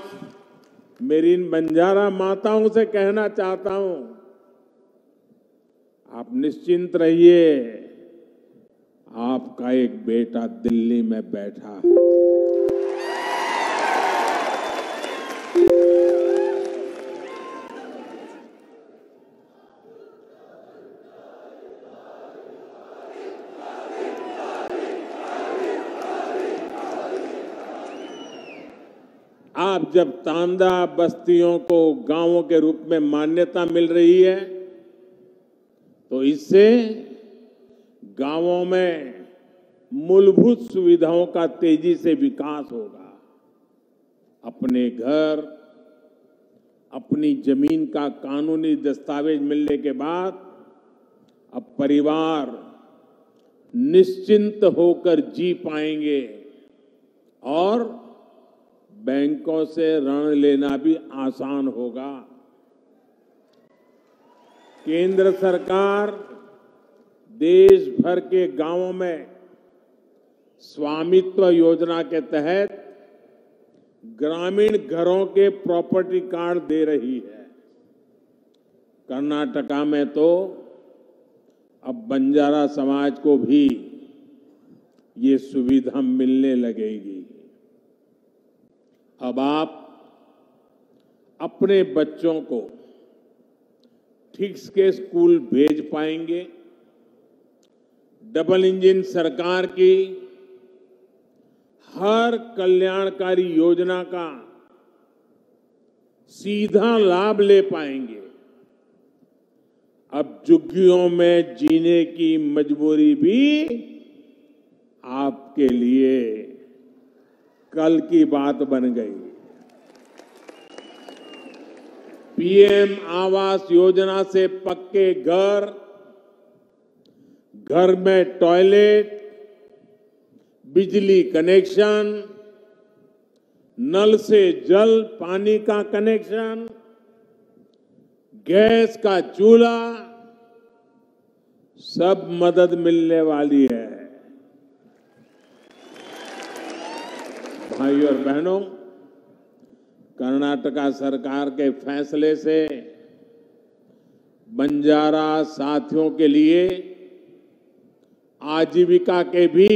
मेरी इन बंजारा माताओं से कहना चाहता हूं, आप निश्चिंत रहिए, आपका एक बेटा दिल्ली में बैठा है। अब जब तांडा बस्तियों को गांवों के रूप में मान्यता मिल रही है, तो इससे गांवों में मूलभूत सुविधाओं का तेजी से विकास होगा। अपने घर, अपनी जमीन का कानूनी दस्तावेज मिलने के बाद अब परिवार निश्चिंत होकर जी पाएंगे और बैंकों से ऋण लेना भी आसान होगा। केंद्र सरकार देश भर के गांवों में स्वामित्व योजना के तहत ग्रामीण घरों के प्रॉपर्टी कार्ड दे रही है। कर्नाटका में तो अब बंजारा समाज को भी ये सुविधा मिलने लगेगी। अब आप अपने बच्चों को ठीक के स्कूल भेज पाएंगे। डबल इंजन सरकार की हर कल्याणकारी योजना का सीधा लाभ ले पाएंगे। अब झुग्गियों में जीने की मजबूरी भी आपके लिए कल की बात बन गई। पीएम आवास योजना से पक्के घर, घर में टॉयलेट, बिजली कनेक्शन, नल से जल पानी का कनेक्शन, गैस का चूल्हा, सब मदद मिलने वाली है। भाइयों और बहनों, कर्नाटका सरकार के फैसले से बंजारा साथियों के लिए आजीविका के भी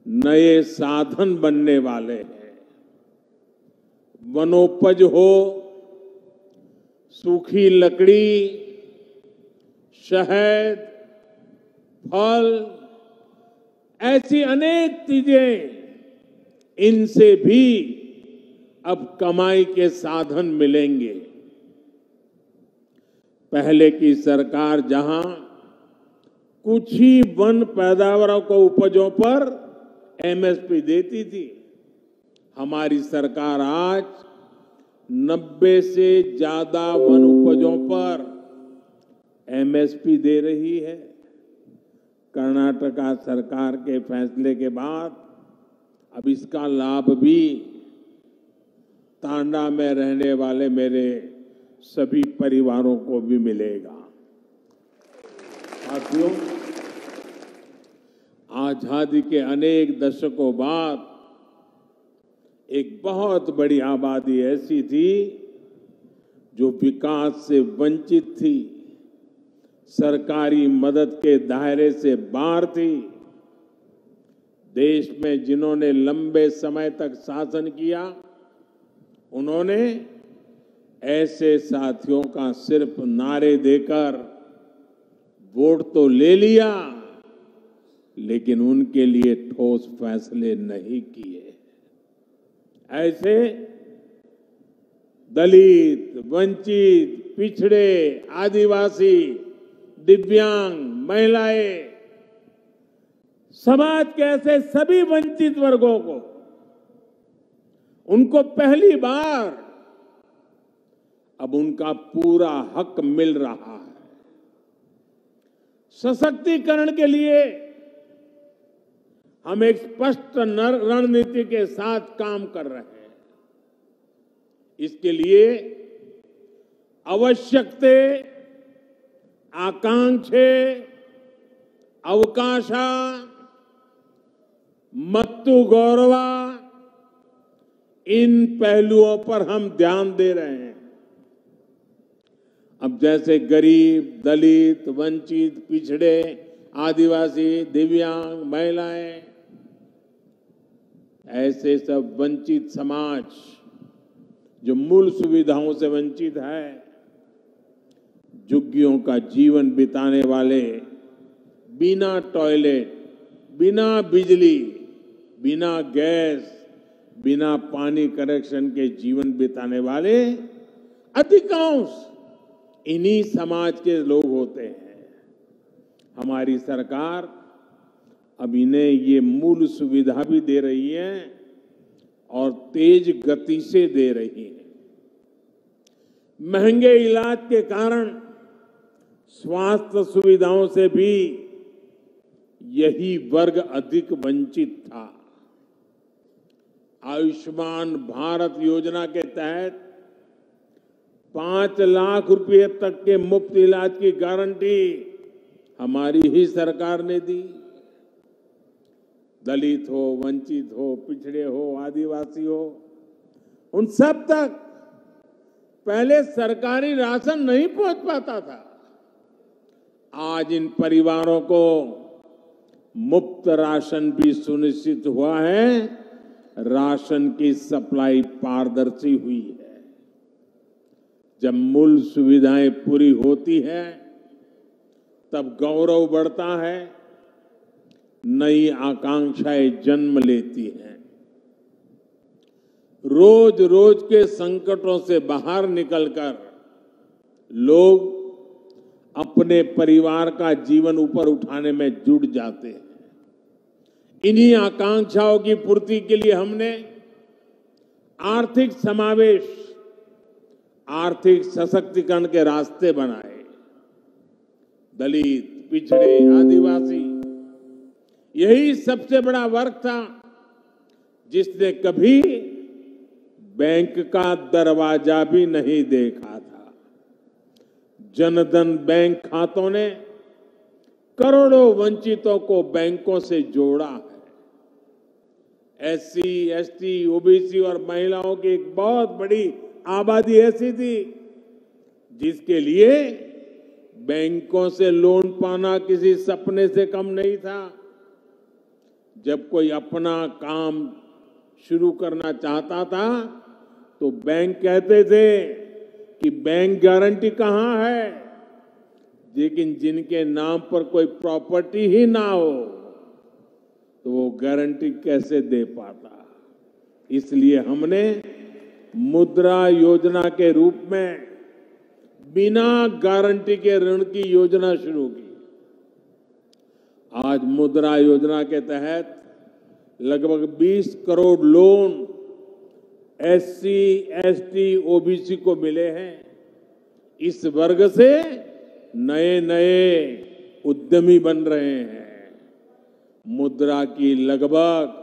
नए साधन बनने वाले हैं। वनोपज हो, सूखी लकड़ी, शहद, फल, ऐसी अनेक चीजें, इनसे भी अब कमाई के साधन मिलेंगे। पहले की सरकार जहां कुछ ही वन पैदावारों को उपजों पर एमएसपी देती थी, हमारी सरकार आज 90 से ज्यादा वन उपजों पर एमएसपी दे रही है। कर्नाटका सरकार के फैसले के बाद अब इसका लाभ भी तांडा में रहने वाले मेरे सभी परिवारों को भी मिलेगा। साथियों, आजादी के अनेक दशकों बाद एक बहुत बड़ी आबादी ऐसी थी जो विकास से वंचित थी, सरकारी मदद के दायरे से बाहर थी। देश में जिन्होंने लंबे समय तक शासन किया, उन्होंने ऐसे साथियों का सिर्फ नारे देकर वोट तो ले लिया, लेकिन उनके लिए ठोस फैसले नहीं किए। ऐसे दलित, वंचित, पिछड़े, आदिवासी, दिव्यांग, महिलाएं, समाज के ऐसे सभी वंचित वर्गों को, उनको पहली बार अब उनका पूरा हक मिल रहा है। सशक्तिकरण के लिए हम एक स्पष्ट रणनीति के साथ काम कर रहे हैं। इसके लिए आवश्यकते, आकांक्षे, अवकाशा, मत्तु गौरवा, इन पहलुओं पर हम ध्यान दे रहे हैं। अब जैसे गरीब, दलित, वंचित, पिछड़े, आदिवासी, दिव्यांग, महिलाएं, ऐसे सब वंचित समाज जो मूल सुविधाओं से वंचित है, झुग्गियों का जीवन बिताने वाले, बिना टॉयलेट, बिना बिजली, बिना गैस, बिना पानी कनेक्शन के जीवन बिताने वाले अधिकांश इन्हीं समाज के लोग होते हैं। हमारी सरकार अब इन्हें ये मूल सुविधा भी दे रही है और तेज गति से दे रही है। महंगे इलाज के कारण स्वास्थ्य सुविधाओं से भी यही वर्ग अधिक वंचित था। आयुष्मान भारत योजना के तहत 5 लाख रुपए तक के मुफ्त इलाज की गारंटी हमारी ही सरकार ने दी। दलित हो, वंचित हो, पिछड़े हो, आदिवासी हो, उन सब तक पहले सरकारी राशन नहीं पहुंच पाता था। आज इन परिवारों को मुफ्त राशन भी सुनिश्चित हुआ है। राशन की सप्लाई पारदर्शी हुई है। जब मूल सुविधाएं पूरी होती है तब गौरव बढ़ता है, नई आकांक्षाएं जन्म लेती हैं। रोज रोज के संकटों से बाहर निकलकर लोग अपने परिवार का जीवन ऊपर उठाने में जुट जाते हैं। इन्हीं आकांक्षाओं की पूर्ति के लिए हमने आर्थिक समावेश, आर्थिक सशक्तिकरण के रास्ते बनाए। दलित, पिछड़े, आदिवासी, यही सबसे बड़ा वर्ग था जिसने कभी बैंक का दरवाजा भी नहीं देखा था। जनधन बैंक खातों ने करोड़ों वंचितों को बैंकों से जोड़ा है। एससी, एसटी, ओबीसी और महिलाओं की एक बहुत बड़ी आबादी ऐसी थी जिसके लिए बैंकों से लोन पाना किसी सपने से कम नहीं था। जब कोई अपना काम शुरू करना चाहता था तो बैंक कहते थे कि बैंक गारंटी कहां है, लेकिन जिनके नाम पर कोई प्रॉपर्टी ही ना हो तो वो गारंटी कैसे दे पाता। इसलिए हमने मुद्रा योजना के रूप में बिना गारंटी के ऋण की योजना शुरू की। आज मुद्रा योजना के तहत लगभग 20 crore loan SC, ST, OBC को मिले हैं। इस वर्ग से नए नए उद्यमी बन रहे हैं। मुद्रा की लगभग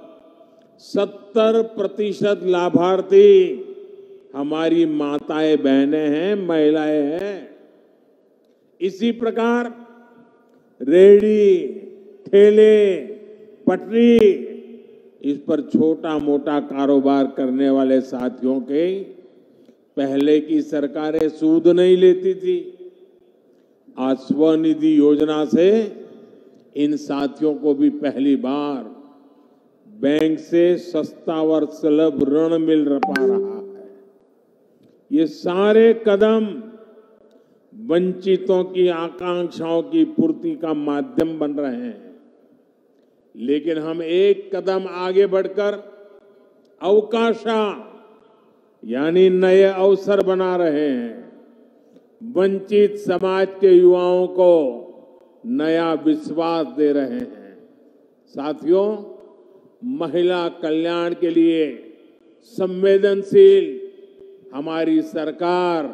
70% लाभार्थी हमारी माताएं, बहनें हैं, महिलाएं हैं। इसी प्रकार रेहड़ी, ठेले, पटरी, इस पर छोटा मोटा कारोबार करने वाले साथियों के पहले की सरकारें सूद नहीं लेती थी। आज स्वनिधि योजना से इन साथियों को भी पहली बार बैंक से सस्ता और सुलभ ऋण मिल पा रहा है। ये सारे कदम वंचितों की आकांक्षाओं की पूर्ति का माध्यम बन रहे हैं। लेकिन हम एक कदम आगे बढ़कर अवकाशा यानी नए अवसर बना रहे हैं। वंचित समाज के युवाओं को नया विश्वास दे रहे हैं। साथियों, महिला कल्याण के लिए संवेदनशील हमारी सरकार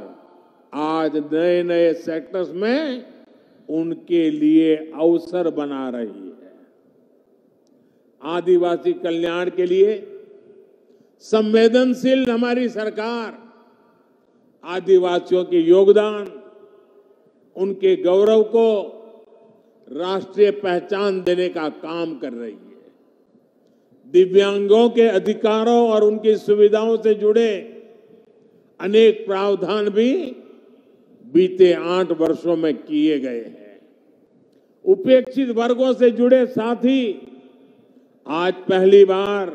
आज नए नए सेक्टर्स में उनके लिए अवसर बना रही है। आदिवासी कल्याण के लिए संवेदनशील हमारी सरकार आदिवासियों के योगदान, उनके गौरव को राष्ट्रीय पहचान देने का काम कर रही है। दिव्यांगों के अधिकारों और उनकी सुविधाओं से जुड़े अनेक प्रावधान भी बीते 8 वर्षों में किए गए हैं। उपेक्षित वर्गों से जुड़े साथी आज पहली बार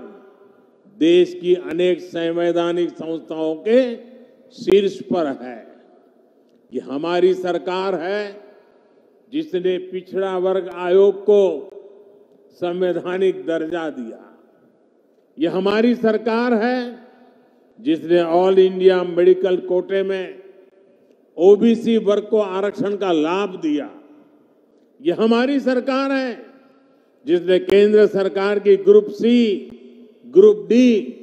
देश की अनेक संवैधानिक संस्थाओं के शीर्ष पर है। ये हमारी सरकार है जिसने पिछड़ा वर्ग आयोग को संवैधानिक दर्जा दिया। ये हमारी सरकार है जिसने ऑल इंडिया मेडिकल कोटे में ओबीसी वर्ग को आरक्षण का लाभ दिया। ये हमारी सरकार है जिसने केंद्र सरकार की ग्रुप सी, ग्रुप डी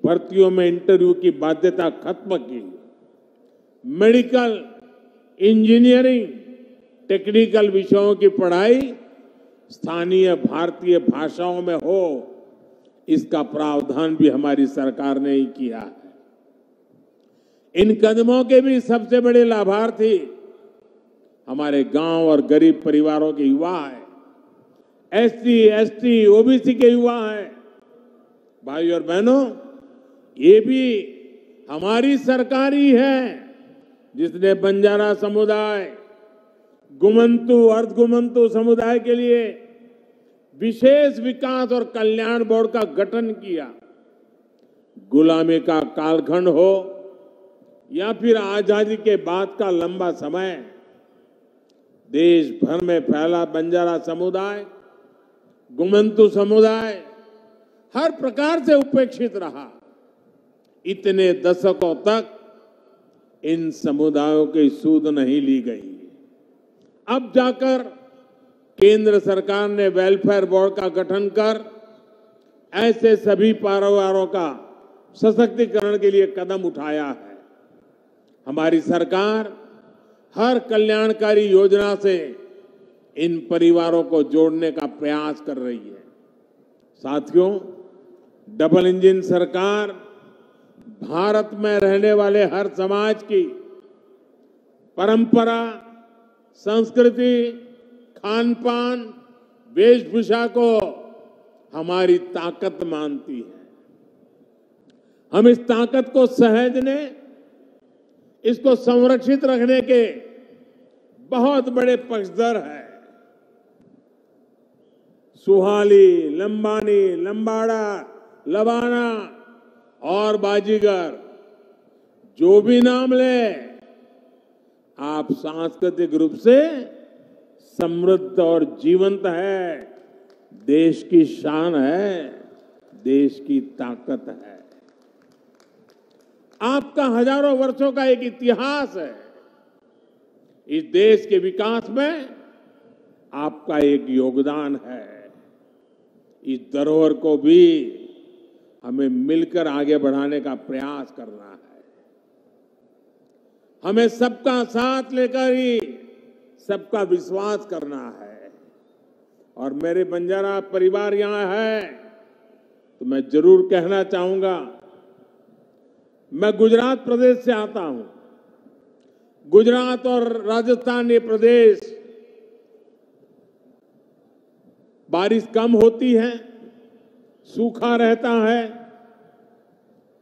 भर्तियों में इंटरव्यू की बाध्यता खत्म की। मेडिकल, इंजीनियरिंग, टेक्निकल विषयों की पढ़ाई स्थानीय भारतीय भाषाओं में हो, इसका प्रावधान भी हमारी सरकार ने ही किया है। इन कदमों के भी सबसे बड़े लाभार्थी हमारे गांव और गरीब परिवारों के युवा हैं, एससी, एसटी, ओबीसी के युवा हैं। भाई और बहनों, ये भी हमारी सरकार ही है जिसने बंजारा समुदाय, गुमंतु, अर्धगुमंतु समुदाय के लिए विशेष विकास और कल्याण बोर्ड का गठन किया। गुलामी का कालखंड हो या फिर आजादी के बाद का लंबा समय, देश भर में फैला बंजारा समुदाय, गुमंतु समुदाय हर प्रकार से उपेक्षित रहा। इतने दशकों तक इन समुदायों की सूध नहीं ली गई। अब जाकर केंद्र सरकार ने वेलफेयर बोर्ड का गठन कर ऐसे सभी परिवारों का सशक्तिकरण के लिए कदम उठाया है। हमारी सरकार हर कल्याणकारी योजना से इन परिवारों को जोड़ने का प्रयास कर रही है। साथियों, डबल इंजन सरकार भारत में रहने वाले हर समाज की परंपरा, संस्कृति, खान पान, वेशभूषा को हमारी ताकत मानती है। हम इस ताकत को सहेजने, इसको संरक्षित रखने के बहुत बड़े पक्षधर हैं। सुहाली, लंबानी, लंबाड़ा, लबाना और बाजीगर, जो भी नाम ले, आप सांस्कृतिक रूप से समृद्ध और जीवंत है, देश की शान है, देश की ताकत है। आपका हजारों वर्षों का एक इतिहास है। इस देश के विकास में आपका एक योगदान है। इस धरोहर को भी हमें मिलकर आगे बढ़ाने का प्रयास करना है। हमें सबका साथ लेकर ही सबका विश्वास करना है। और मेरे बंजारा परिवार यहां है तो मैं जरूर कहना चाहूंगा, मैं गुजरात प्रदेश से आता हूं। गुजरात और राजस्थान ये प्रदेश बारिश कम होती है, सूखा रहता है,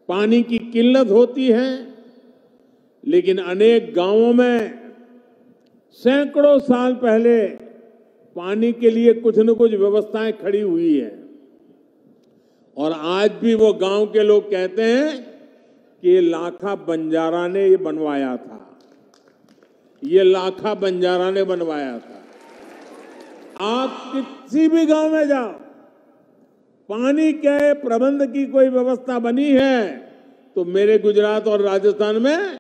पानी की किल्लत होती है, लेकिन अनेक गांवों में सैकड़ों साल पहले पानी के लिए कुछ न कुछ व्यवस्थाएं खड़ी हुई है। और आज भी वो गांव के लोग कहते हैं कि ये लाखा बंजारा ने ये बनवाया था, ये लाखा बंजारा ने बनवाया था। आप किसी भी गांव में जाओ, पानी के प्रबंध की कोई व्यवस्था बनी है तो मेरे गुजरात और राजस्थान में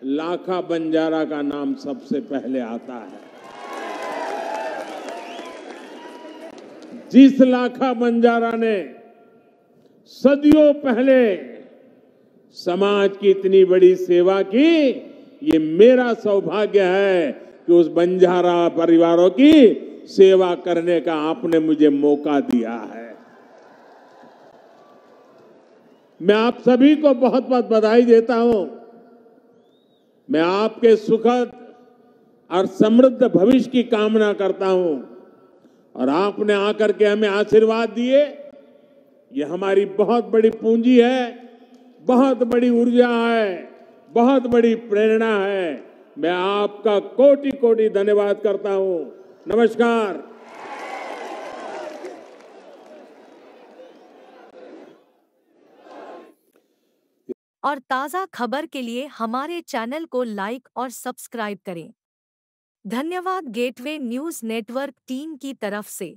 लाखा बंजारा का नाम सबसे पहले आता है। जिस लाखा बंजारा ने सदियों पहले समाज की इतनी बड़ी सेवा की, ये मेरा सौभाग्य है कि उस बंजारा परिवारों की सेवा करने का आपने मुझे मौका दिया है। मैं आप सभी को बहुत बहुत बधाई देता हूं। मैं आपके सुखद और समृद्ध भविष्य की कामना करता हूं। और आपने आकर के हमें आशीर्वाद दिए, ये हमारी बहुत बड़ी पूंजी है, बहुत बड़ी ऊर्जा है, बहुत बड़ी प्रेरणा है। मैं आपका कोटि कोटि धन्यवाद करता हूं। नमस्कार। और ताज़ा खबर के लिए हमारे चैनल को लाइक और सब्सक्राइब करें। धन्यवाद गेटवे न्यूज़ नेटवर्क टीम की तरफ से।